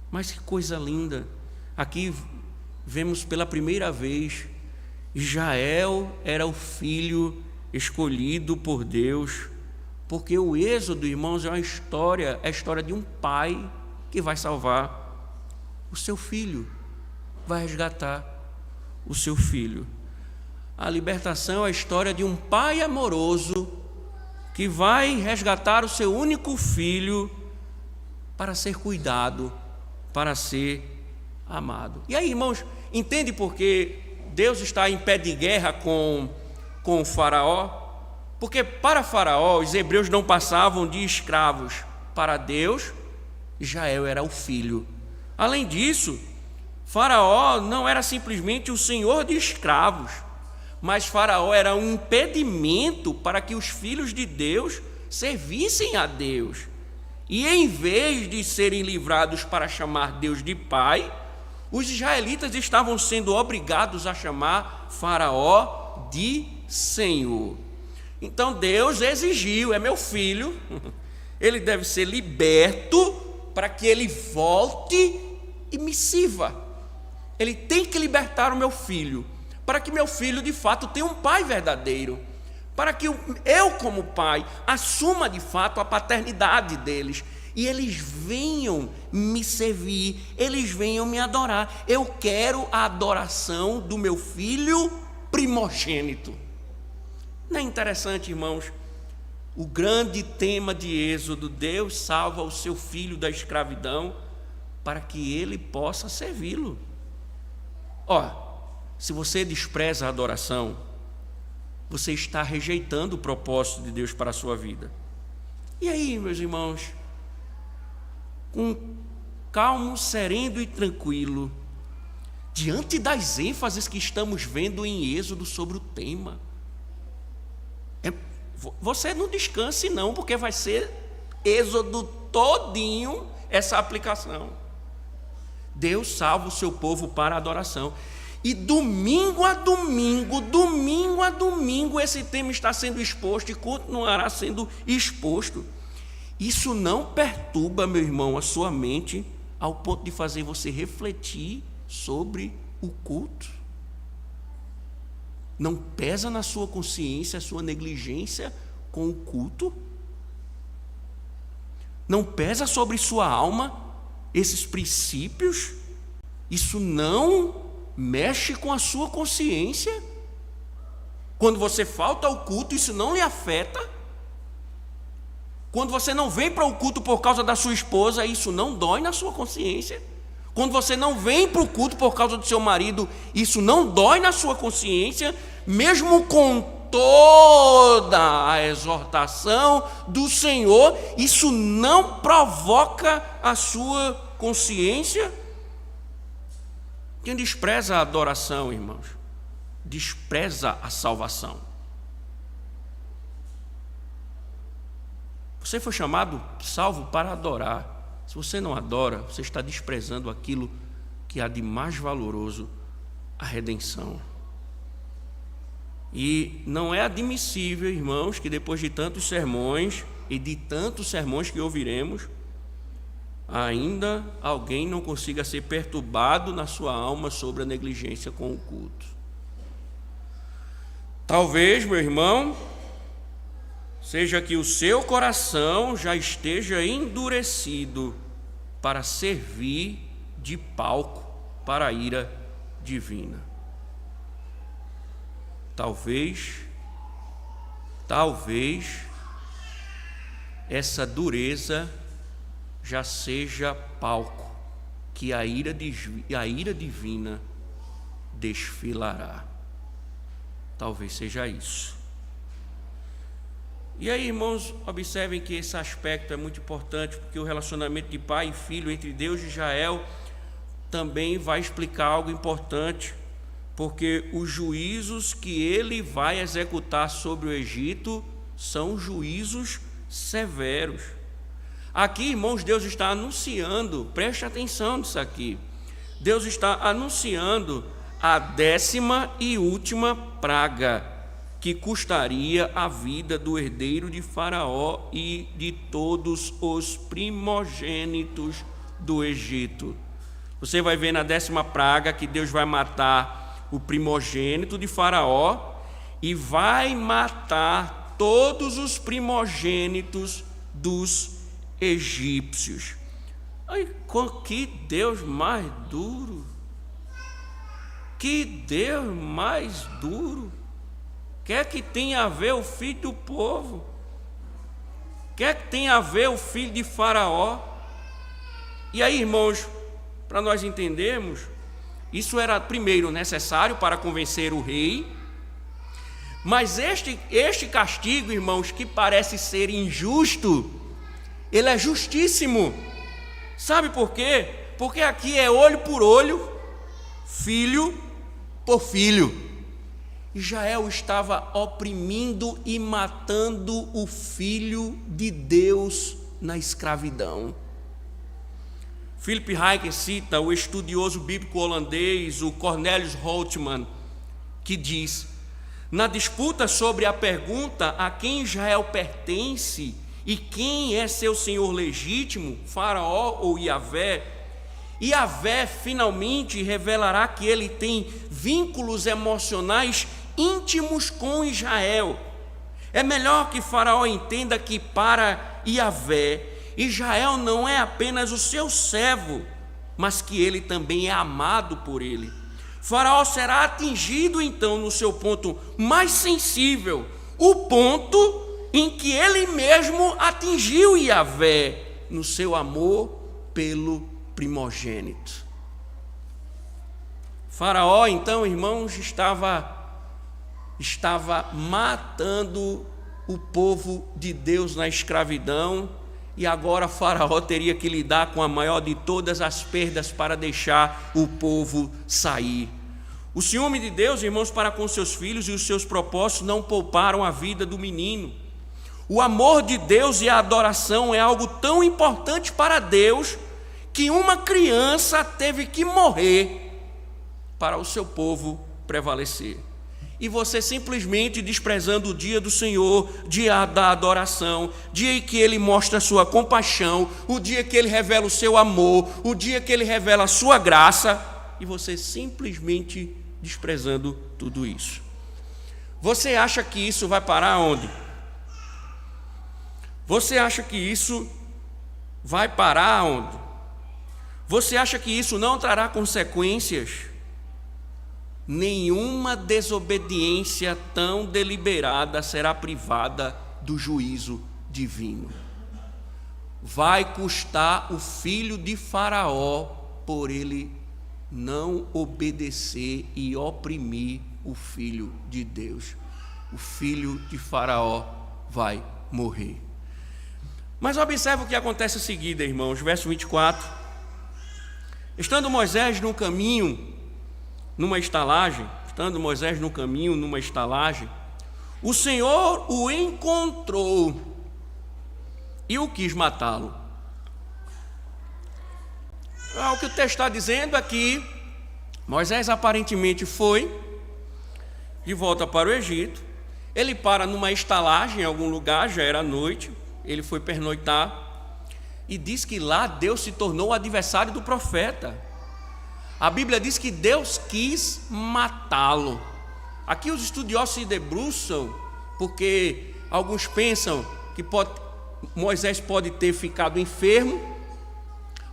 Mas que coisa linda! Aqui vemos pela primeira vez, Israel era o filho escolhido por Deus, porque o Êxodo, irmãos, é a história de um pai que vai salvar o seu filho, vai resgatar o seu filho. A libertação é a história de um pai amoroso que vai resgatar o seu único filho para ser cuidado, para ser amado. E aí, irmãos, entende por que Deus está em pé de guerra com o faraó? Porque para Faraó, os hebreus não passavam de escravos. Para Deus, Israel era o filho. Além disso, Faraó não era simplesmente o senhor de escravos, mas Faraó era um impedimento para que os filhos de Deus servissem a Deus. E em vez de serem livrados para chamar Deus de Pai, os israelitas estavam sendo obrigados a chamar Faraó de Senhor. Então Deus exigiu: é meu filho, ele deve ser liberto para que ele volte e me sirva. Ele tem que libertar o meu filho, para que meu filho de fato tenha um pai verdadeiro, para que eu como pai assuma de fato a paternidade deles, e eles venham me servir, eles venham me adorar. Eu quero a adoração do meu filho primogênito. Não é interessante, irmãos? O grande tema de Êxodo: Deus salva o seu filho da escravidão para que ele possa servi-lo. Se você despreza a adoração, você está rejeitando o propósito de Deus para a sua vida. E aí, meus irmãos, com calmo, sereno e tranquilo, diante das ênfases que estamos vendo em Êxodo sobre o tema, você não descanse não, porque vai ser Êxodo todinho essa aplicação. Deus salva o seu povo para a adoração. E domingo a domingo, esse tema está sendo exposto e continuará sendo exposto. Isso não perturba, meu irmão, a sua mente ao ponto de fazer você refletir sobre o culto? Não pesa na sua consciência a sua negligência com o culto? Não pesa sobre sua alma esses princípios? Isso não mexe com a sua consciência? Quando você falta ao culto, isso não lhe afeta? Quando você não vem para o culto por causa da sua esposa, isso não dói na sua consciência? Quando você não vem para o culto por causa do seu marido, isso não dói na sua consciência? Mesmo com toda a exortação do Senhor, isso não provoca a sua consciência? Quem despreza a adoração, irmãos, despreza a salvação. Você foi chamado, salvo, para adorar. Se você não adora, você está desprezando aquilo que há de mais valoroso, a redenção. E não é admissível, irmãos, que depois de tantos sermões e de tantos sermões que ouviremos, ainda alguém não consiga ser perturbado na sua alma sobre a negligência com o culto. Talvez, meu irmão, seja que o seu coração já esteja endurecido para servir de palco para a ira divina. Talvez essa dureza já seja palco que a ira divina desfilará. Talvez seja isso. E aí, irmãos, observem que esse aspecto é muito importante, porque o relacionamento de pai e filho entre Deus e Israel também vai explicar algo importante, porque os juízos que ele vai executar sobre o Egito são juízos severos. Aqui, irmãos, Deus está anunciando, preste atenção nisso aqui, Deus está anunciando a 10ª e última praga, que custaria a vida do herdeiro de Faraó e de todos os primogênitos do Egito. Você vai ver na 10ª praga que Deus vai matar o primogênito de Faraó e vai matar todos os primogênitos dos egípcios. Ai, que Deus mais duro! Que Deus mais duro! Quer que tenha a ver o filho do povo? Quer que tenha a ver o filho de Faraó? E aí, irmãos, para nós entendermos, isso era primeiro necessário para convencer o rei, mas este castigo, irmãos, que parece ser injusto, ele é justíssimo. Sabe por quê? Porque aqui é olho por olho, filho por filho. Israel estava oprimindo e matando o Filho de Deus na escravidão. Philip Ryken cita o estudioso bíblico holandês, o Cornelius Holtman, que diz: na disputa sobre a pergunta a quem Israel pertence e quem é seu senhor legítimo, Faraó ou Yahvé, Yahvé finalmente revelará que ele tem vínculos emocionais íntimos com Israel. É melhor que Faraó entenda que para Yahvé, Israel não é apenas o seu servo, mas que ele também é amado por ele. Faraó será atingido então no seu ponto mais sensível, o ponto em que ele mesmo atingiu Yahvé no seu amor pelo primogênito. Faraó então, irmãos, estava matando o povo de Deus na escravidão, e agora Faraó teria que lidar com a maior de todas as perdas para deixar o povo sair. O ciúme de Deus, irmãos, para com seus filhos e os seus propósitos não pouparam a vida do menino. O amor de Deus e a adoração é algo tão importante para Deus que uma criança teve que morrer para o seu povo prevalecer. E você simplesmente desprezando o dia do Senhor, dia da adoração, dia em que Ele mostra a sua compaixão, o dia que Ele revela o seu amor, o dia que Ele revela a sua graça, e você simplesmente desprezando tudo isso. Você acha que isso vai parar onde? Você acha que isso vai parar onde? Você acha que isso não trará consequências? Nenhuma desobediência tão deliberada será privada do juízo divino. Vai custar o filho de Faraó por ele não obedecer e oprimir o filho de Deus. O filho de Faraó vai morrer. Mas observe o que acontece a seguir, irmãos, verso 24. Estando Moisés no caminho, numa estalagem, o Senhor o encontrou e o quis matá-lo. O que o texto está dizendo é que Moisés aparentemente foi de volta para o Egito, ele para numa estalagem em algum lugar, já era noite, ele foi pernoitar, e diz que lá Deus se tornou o adversário do profeta. A Bíblia diz que Deus quis matá-lo. Aqui os estudiosos se debruçam, porque alguns pensam que Moisés pode ter ficado enfermo,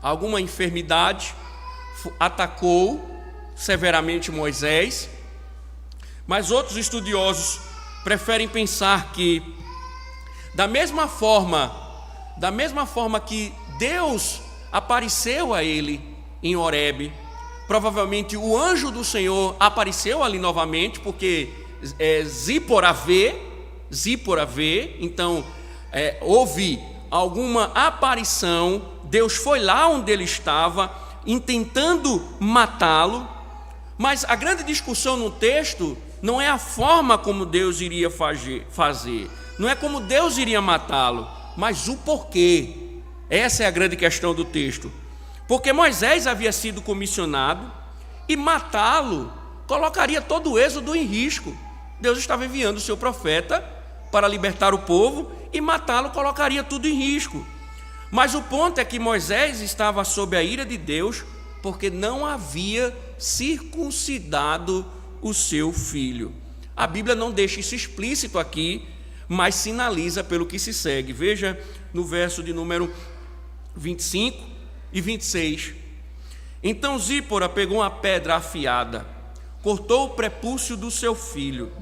alguma enfermidade atacou severamente Moisés, mas outros estudiosos preferem pensar que, da mesma forma que Deus apareceu a ele em Horebe, provavelmente o anjo do Senhor apareceu ali novamente, porque Zípora vê, então houve alguma aparição, Deus foi lá onde ele estava, intentando matá-lo, mas a grande discussão no texto não é a forma como Deus iria fazer, não é como Deus iria matá-lo, mas o porquê. Essa é a grande questão do texto. Porque Moisés havia sido comissionado e matá-lo colocaria todo o êxodo em risco. Deus estava enviando o seu profeta para libertar o povo e matá-lo colocaria tudo em risco. Mas o ponto é que Moisés estava sob a ira de Deus porque não havia circuncidado o seu filho. A Bíblia não deixa isso explícito aqui, mas sinaliza pelo que se segue. Veja no verso de número 25 e 26. Então Zípora pegou uma pedra afiada, cortou o prepúcio de seu filho,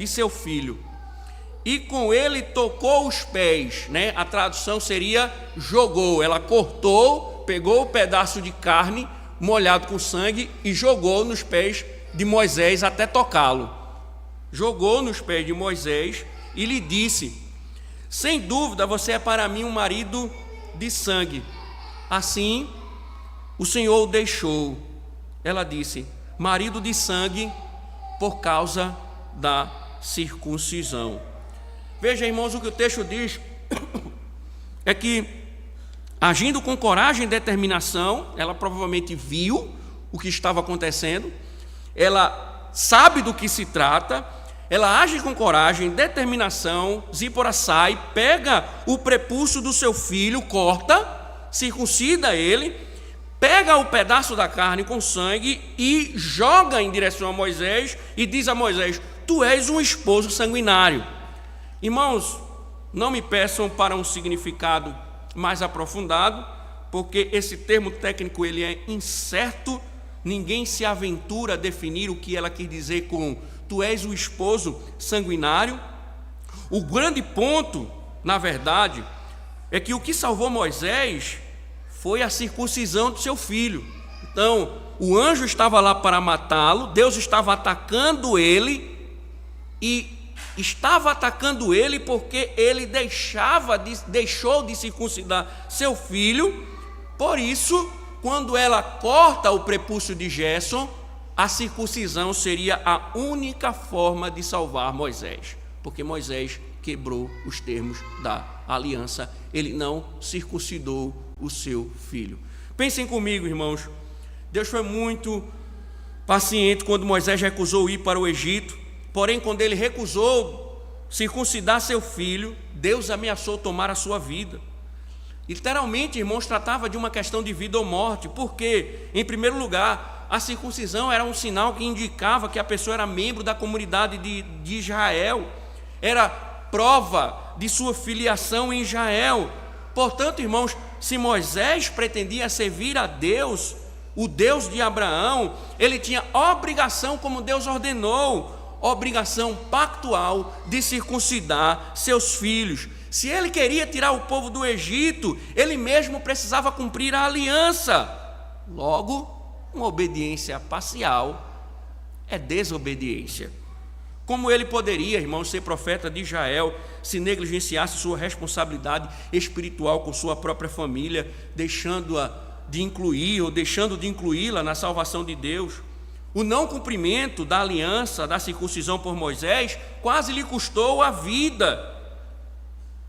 e com ele tocou os pés, A tradução seria jogou. Ela cortou, pegou o pedaço de carne molhado com sangue e jogou nos pés de Moisés até tocá-lo. Jogou nos pés de Moisés e lhe disse: sem dúvida você é para mim um marido de sangue. Assim o Senhor o deixou. Ela disse: marido de sangue, por causa da circuncisão. Veja, irmãos, o que o texto diz é que, agindo com coragem e determinação, ela provavelmente viu o que estava acontecendo, ela sabe do que se trata, ela age com coragem, determinação. Zípora sai, pega o prepúcio do seu filho, corta, circuncida ele, pega o pedaço da carne com sangue e joga em direção a Moisés e diz a Moisés: tu és um esposo sanguinário. Irmãos, não me peçam para um significado mais aprofundado, porque esse termo técnico ele é incerto, ninguém se aventura a definir o que ela quis dizer com tu és o esposo sanguinário. O grande ponto, na verdade, é que o que salvou Moisés foi a circuncisão do seu filho. Então, o anjo estava lá para matá-lo, Deus estava atacando ele, e estava atacando ele porque ele deixou de circuncidar seu filho. Por isso, quando ela corta o prepúcio de Gerson, a circuncisão seria a única forma de salvar Moisés, porque Moisés quebrou os termos da aliança, ele não circuncidou o seu filho. Pensem comigo, irmãos, Deus foi muito paciente quando Moisés recusou ir para o Egito, porém quando ele recusou circuncidar seu filho, Deus ameaçou tomar a sua vida. Literalmente, irmãos, tratava de uma questão de vida ou morte, porque, em primeiro lugar, a circuncisão era um sinal que indicava que a pessoa era membro da comunidade de Israel, era prova de sua filiação em Israel. Portanto, irmãos, se Moisés pretendia servir a Deus, o Deus de Abraão, ele tinha obrigação, como Deus ordenou, obrigação pactual de circuncidar seus filhos. Se ele queria tirar o povo do Egito, ele mesmo precisava cumprir a aliança. Logo, uma obediência parcial é desobediência. Como ele poderia, irmão, ser profeta de Israel se negligenciasse sua responsabilidade espiritual com sua própria família, deixando-a de incluir ou deixando de incluí-la na salvação de Deus? O não cumprimento da aliança, da circuncisão por Moisés, quase lhe custou a vida.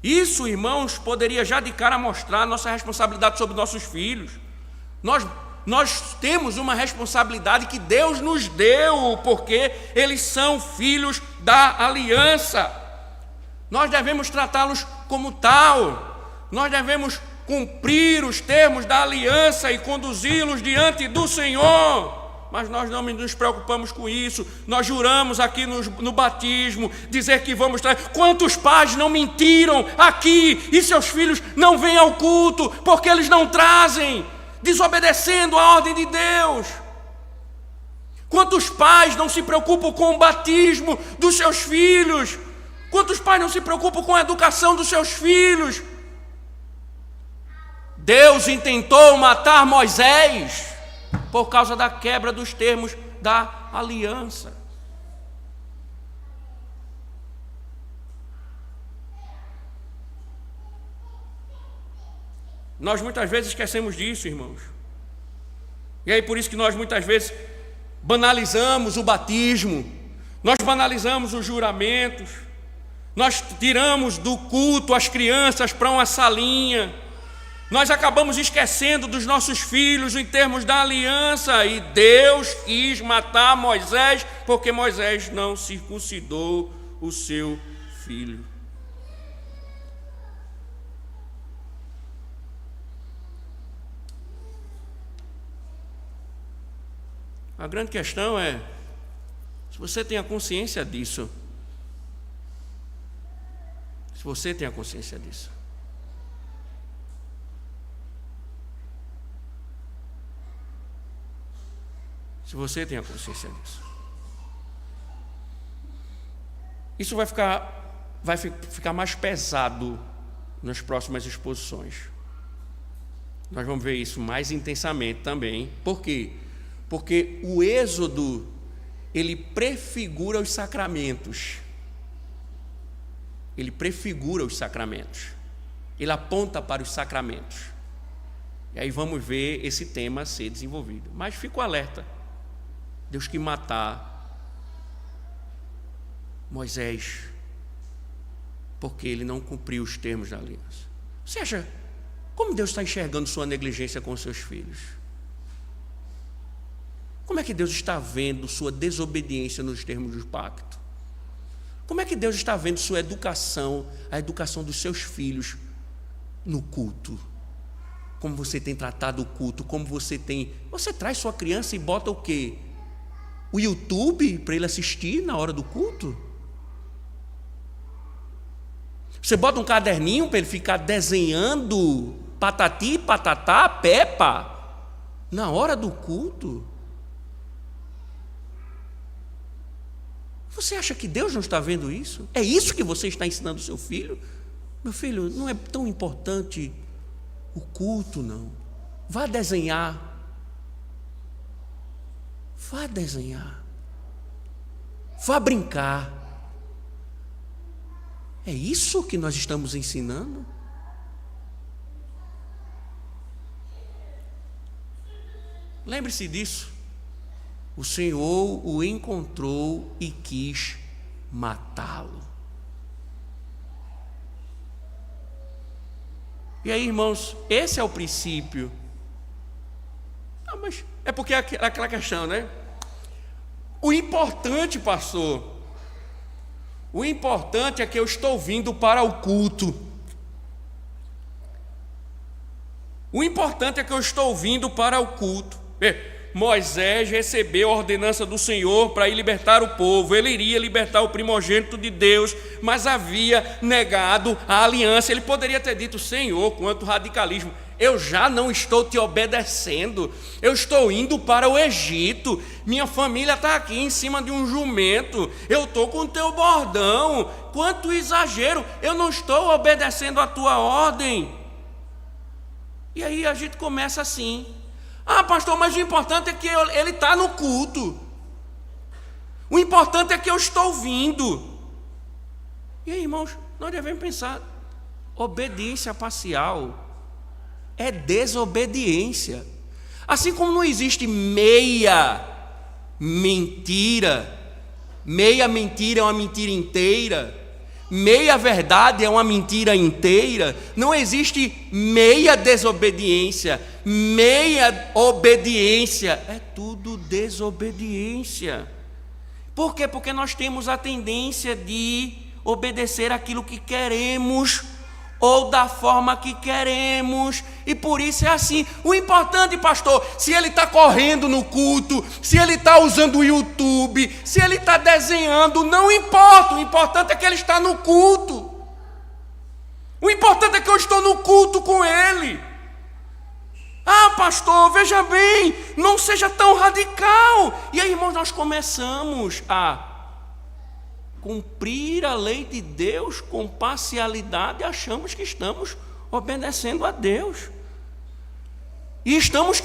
Isso, irmãos, poderia já de cara mostrar nossa responsabilidade sobre nossos filhos. Nós temos uma responsabilidade que Deus nos deu, porque eles são filhos da aliança. Nós devemos tratá-los como tal. Nós devemos cumprir os termos da aliança e conduzi-los diante do Senhor. Mas nós não nos preocupamos com isso. Nós juramos aqui no batismo, dizer que vamos trazer. Quantos pais não mentiram aqui e seus filhos não vêm ao culto porque eles não trazem, desobedecendo a ordem de Deus? Quantos pais não se preocupam com o batismo dos seus filhos? Quantos pais não se preocupam com a educação dos seus filhos? Deus intentou matar Moisés por causa da quebra dos termos da aliança. Nós muitas vezes esquecemos disso, irmãos. E aí por isso que nós muitas vezes banalizamos o batismo, nós banalizamos os juramentos, nós tiramos do culto as crianças para uma salinha, nós acabamos esquecendo dos nossos filhos em termos da aliança, e Deus quis matar Moisés porque Moisés não circuncidou o seu filho. A grande questão é, se você tem a consciência disso, se você tem a consciência disso, se você tem a consciência disso, isso vai ficar mais pesado nas próximas exposições. Nós vamos ver isso mais intensamente também. Por quê? Porque o Êxodo, ele prefigura os sacramentos. Ele prefigura os sacramentos. Ele aponta para os sacramentos. E aí vamos ver esse tema ser desenvolvido. Mas fico alerta. Deus que matar Moisés, porque ele não cumpriu os termos da aliança. Você acha, como Deus está enxergando sua negligência com seus filhos? Como é que Deus está vendo sua desobediência nos termos do pacto? Como é que Deus está vendo sua educação, a educação dos seus filhos no culto? Como você tem tratado o culto, como você tem... Você traz sua criança e bota o quê? O YouTube para ele assistir na hora do culto? Você bota um caderninho para ele ficar desenhando patati, patatá, Peppa na hora do culto? Você acha que Deus não está vendo isso? É isso que você está ensinando ao seu filho? Meu filho, não é tão importante o culto, não. Vá desenhar. Vá desenhar. Vá brincar. É isso que nós estamos ensinando? Lembre-se disso. O Senhor o encontrou e quis matá-lo. E aí, irmãos, esse é o princípio. Não, mas é porque é aquela questão, né? O importante, pastor, o importante é que eu estou vindo para o culto. O importante é que eu estou vindo para o culto. Moisés recebeu a ordenança do Senhor para ir libertar o povo. Ele iria libertar o primogênito de Deus, mas havia negado a aliança. Ele poderia ter dito: Senhor, quanto radicalismo, eu já não estou te obedecendo, eu estou indo para o Egito, minha família está aqui em cima de um jumento, eu estou com o teu bordão, quanto exagero, eu não estou obedecendo a tua ordem. E aí a gente começa assim: ah, pastor, mas o importante é que ele está no culto, o importante é que eu estou vindo. E aí, irmãos, nós devemos pensar: obediência parcial é desobediência. Assim como não existe meia mentira é uma mentira inteira, meia verdade é uma mentira inteira, não existe meia desobediência, meia obediência, é tudo desobediência. Por quê? Porque nós temos a tendência de obedecer aquilo que queremos ou da forma que queremos, e por isso é assim. O importante, pastor, se ele está correndo no culto, se ele está usando o YouTube, se ele está desenhando, não importa, o importante é que ele está no culto. O importante é que eu estou no culto com ele. Ah, pastor, veja bem, não seja tão radical. E aí, irmãos, nós começamos a cumprir a lei de Deus com parcialidade, achamos que estamos obedecendo a Deus. E estamos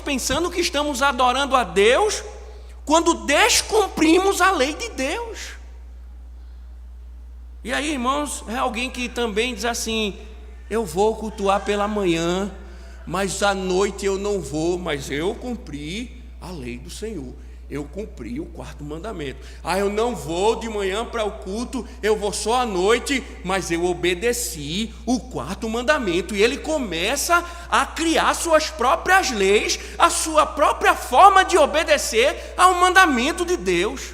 pensando que estamos adorando a Deus quando descumprimos a lei de Deus. E aí, irmãos, é alguém que também diz assim: eu vou cultuar pela manhã, mas à noite eu não vou, mas eu cumpri a lei do Senhor. Eu cumpri o quarto mandamento. Ah, eu não vou de manhã para o culto, eu vou só à noite, mas eu obedeci o quarto mandamento. E ele começa a criar suas próprias leis, a sua própria forma de obedecer ao mandamento de Deus.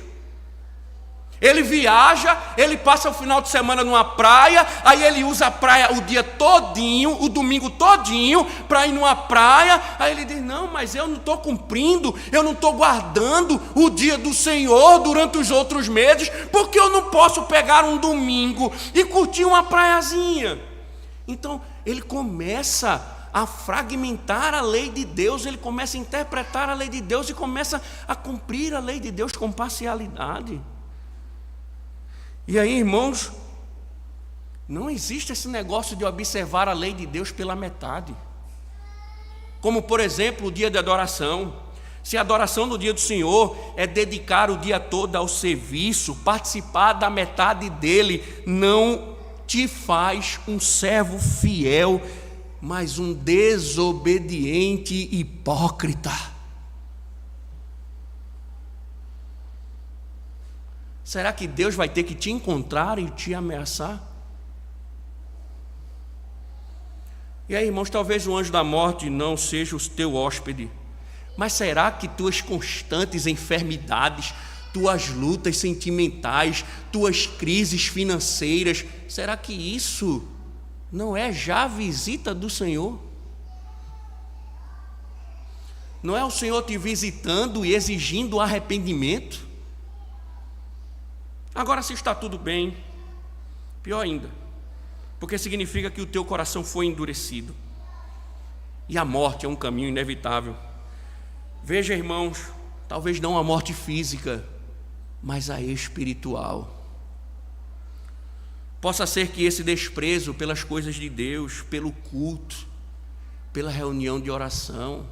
Ele viaja, ele passa o final de semana numa praia, aí ele usa a praia o dia todinho, o domingo todinho, para ir numa praia. Aí ele diz: não, mas eu não estou cumprindo, eu não estou guardando o dia do Senhor durante os outros meses, porque eu não posso pegar um domingo e curtir uma praiazinha. Então ele começa a fragmentar a lei de Deus, ele começa a interpretar a lei de Deus e começa a cumprir a lei de Deus com parcialidade. E aí, irmãos, não existe esse negócio de observar a lei de Deus pela metade. como por exemplo o dia de adoração. Se a adoração no dia do Senhor é dedicar o dia todo ao serviço, participar da metade dele, não te faz um servo fiel, mas um desobediente hipócrita. Será que Deus vai ter que te encontrar e te ameaçar? E aí, irmãos, talvez o anjo da morte não seja o teu hóspede, mas será que tuas constantes enfermidades, tuas lutas sentimentais, tuas crises financeiras, será que isso não é já a visita do Senhor? Não é o Senhor te visitando e exigindo arrependimento? Agora, se está tudo bem, pior ainda, porque significa que o teu coração foi endurecido, e a morte é um caminho inevitável. Veja, irmãos, talvez não a morte física, mas a espiritual. Possa ser que esse desprezo pelas coisas de Deus, pelo culto, pela reunião de oração.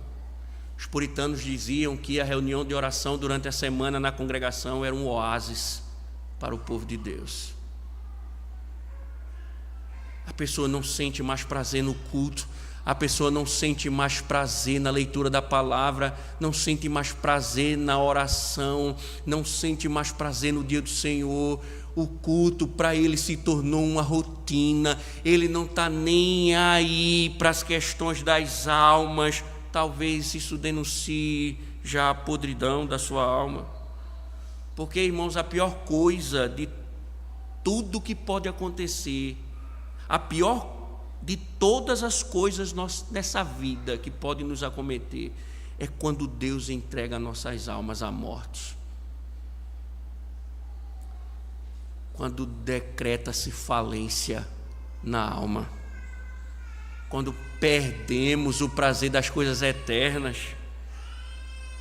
Os puritanos diziam que a reunião de oração durante a semana na congregação era um oásis para o povo de Deus. A pessoa não sente mais prazer no culto, a pessoa não sente mais prazer na leitura da palavra, não sente mais prazer na oração, não sente mais prazer no dia do Senhor. O culto para ele se tornou uma rotina, ele não está nem aí para as questões das almas. Talvez isso denuncie já a podridão da sua alma. Porque, irmãos, a pior coisa de tudo que pode acontecer, a pior de todas as coisas nessa vida que pode nos acometer, é quando Deus entrega nossas almas à morte. Quando decreta-se falência na alma. Quando perdemos o prazer das coisas eternas.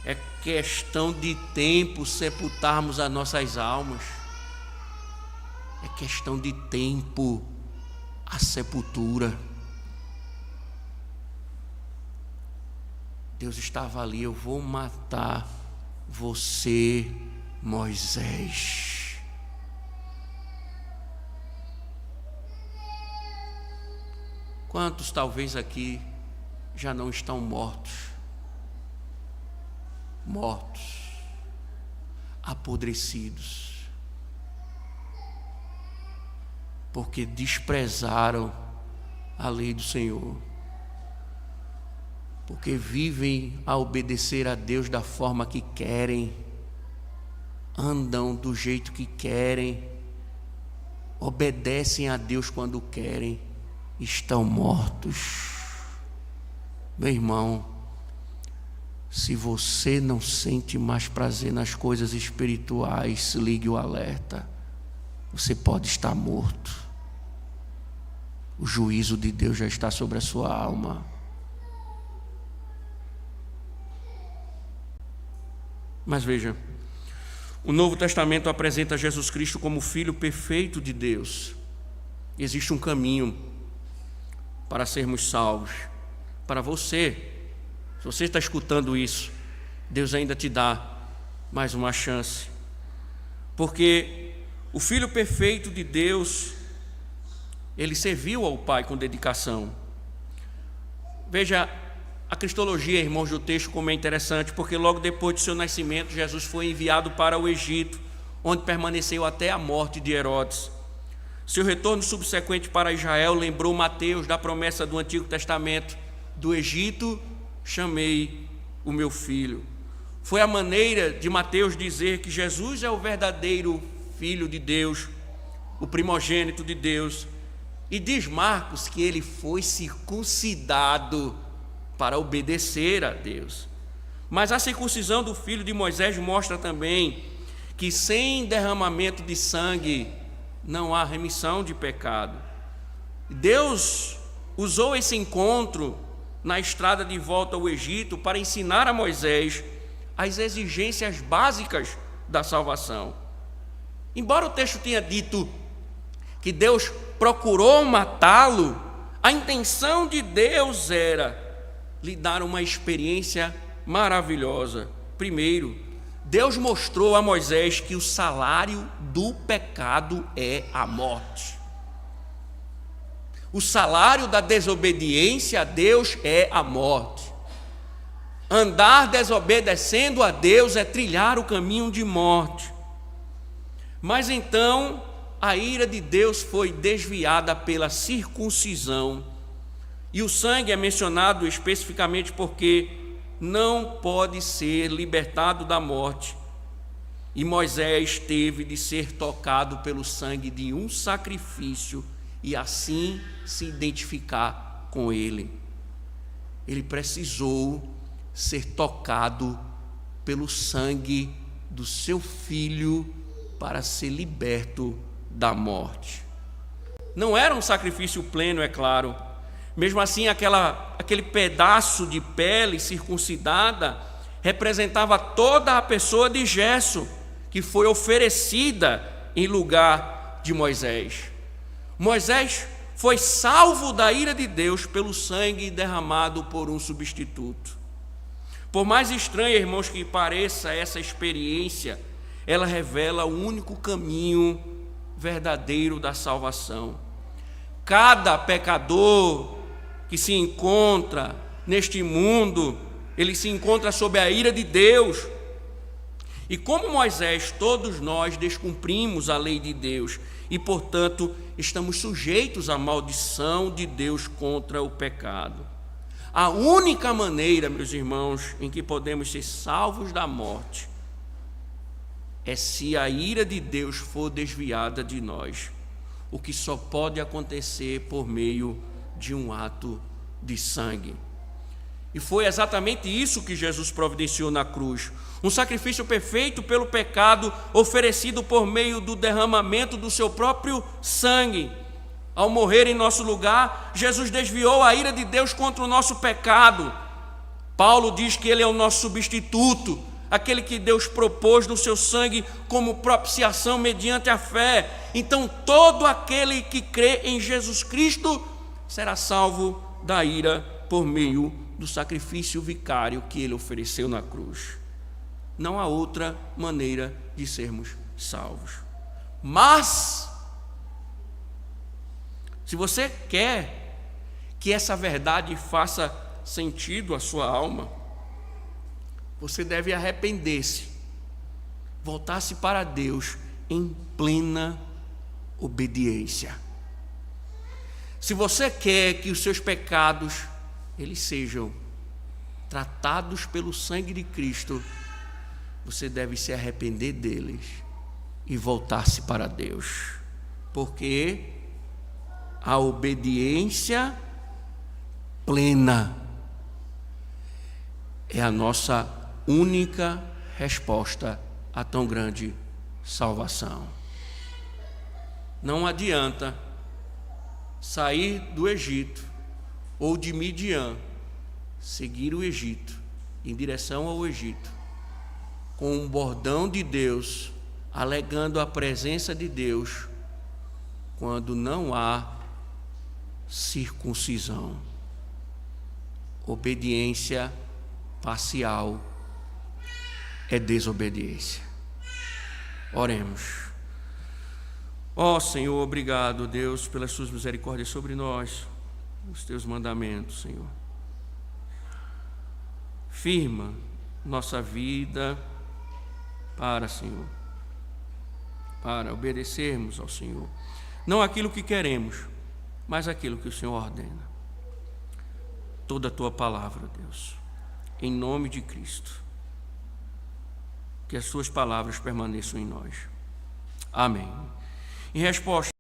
É questão de tempo sepultarmos as nossas almas. É questão de tempo a sepultura. Deus estava ali: eu vou matar você, Moisés. Quantos talvez aqui já não estão mortos, apodrecidos, porque desprezaram a lei do Senhor, porque vivem a obedecer a Deus da forma que querem, andam do jeito que querem, obedecem a Deus quando querem, estão mortos. Meu irmão, se você não sente mais prazer nas coisas espirituais, ligue o alerta. Você pode estar morto. O juízo de Deus já está sobre a sua alma. Mas veja, o Novo Testamento apresenta Jesus Cristo como o Filho perfeito de Deus. Existe um caminho para sermos salvos. Para você, se você está escutando isso, Deus ainda te dá mais uma chance. Porque o Filho perfeito de Deus, ele serviu ao Pai com dedicação. Veja, a cristologia, irmãos, do texto como é interessante, porque logo depois de seu nascimento, Jesus foi enviado para o Egito, onde permaneceu até a morte de Herodes. Seu retorno subsequente para Israel lembrou Mateus da promessa do Antigo Testamento: do Egito chamei o meu filho. Foi a maneira de Mateus dizer que Jesus é o verdadeiro Filho de Deus, o primogênito de Deus. E diz Marcos que ele foi circuncidado para obedecer a Deus. Mas a circuncisão do filho de Moisés mostra também que sem derramamento de sangue não há remissão de pecado. Deus usou esse encontro na estrada de volta ao Egito para ensinar a Moisés as exigências básicas da salvação. Embora o texto tenha dito que Deus procurou matá-lo, a intenção de Deus era lhe dar uma experiência maravilhosa. Primeiro, Deus mostrou a Moisés que o salário do pecado é a morte. O salário da desobediência a Deus é a morte. Andar desobedecendo a Deus é trilhar o caminho de morte. Mas então a ira de Deus foi desviada pela circuncisão. E o sangue é mencionado especificamente porque não pode ser libertado da morte. E Moisés teve de ser tocado pelo sangue de um sacrifício e assim se identificar com ele. Ele precisou ser tocado pelo sangue do seu filho para ser liberto da morte. Não era um sacrifício pleno, é claro. Mesmo assim, aquele pedaço de pele circuncidada representava toda a pessoa de Gerson, que foi oferecida em lugar de Moisés. Moisés foi salvo da ira de Deus pelo sangue derramado por um substituto. Por mais estranha, irmãos, que pareça essa experiência, ela revela o único caminho verdadeiro da salvação. Cada pecador que se encontra neste mundo, ele se encontra sob a ira de Deus. E como Moisés, todos nós descumprimos a lei de Deus e, portanto, estamos sujeitos à maldição de Deus contra o pecado. A única maneira, meus irmãos, em que podemos ser salvos da morte é se a ira de Deus for desviada de nós, o que só pode acontecer por meio de um ato de sangue. E foi exatamente isso que Jesus providenciou na cruz, um sacrifício perfeito pelo pecado, oferecido por meio do derramamento do seu próprio sangue. Ao morrer em nosso lugar, Jesus desviou a ira de Deus contra o nosso pecado. Paulo diz que ele é o nosso substituto, aquele que Deus propôs no seu sangue como propiciação mediante a fé. Então todo aquele que crê em Jesus Cristo será salvo da ira por meio do sacrifício vicário que ele ofereceu na cruz. Não há outra maneira de sermos salvos. Mas, se você quer que essa verdade faça sentido à sua alma, você deve arrepender-se, voltar-se para Deus em plena obediência. Se você quer que os seus pecados eles sejam tratados pelo sangue de Cristo, você deve se arrepender deles e voltar-se para Deus, porque a obediência plena é a nossa única resposta a tão grande salvação. Não adianta sair do Egito ou de Midian, seguir o Egito, em direção ao Egito, com um bordão de Deus, alegando a presença de Deus, quando não há circuncisão. Obediência parcial é desobediência. Oremos. Ó Senhor, obrigado, Deus, pelas suas misericórdias sobre nós, os teus mandamentos, Senhor. Firma nossa vida Senhor, para obedecermos ao Senhor, não aquilo que queremos, mas aquilo que o Senhor ordena. Toda a tua palavra, Deus, em nome de Cristo, que as tuas palavras permaneçam em nós. Amém. Em resposta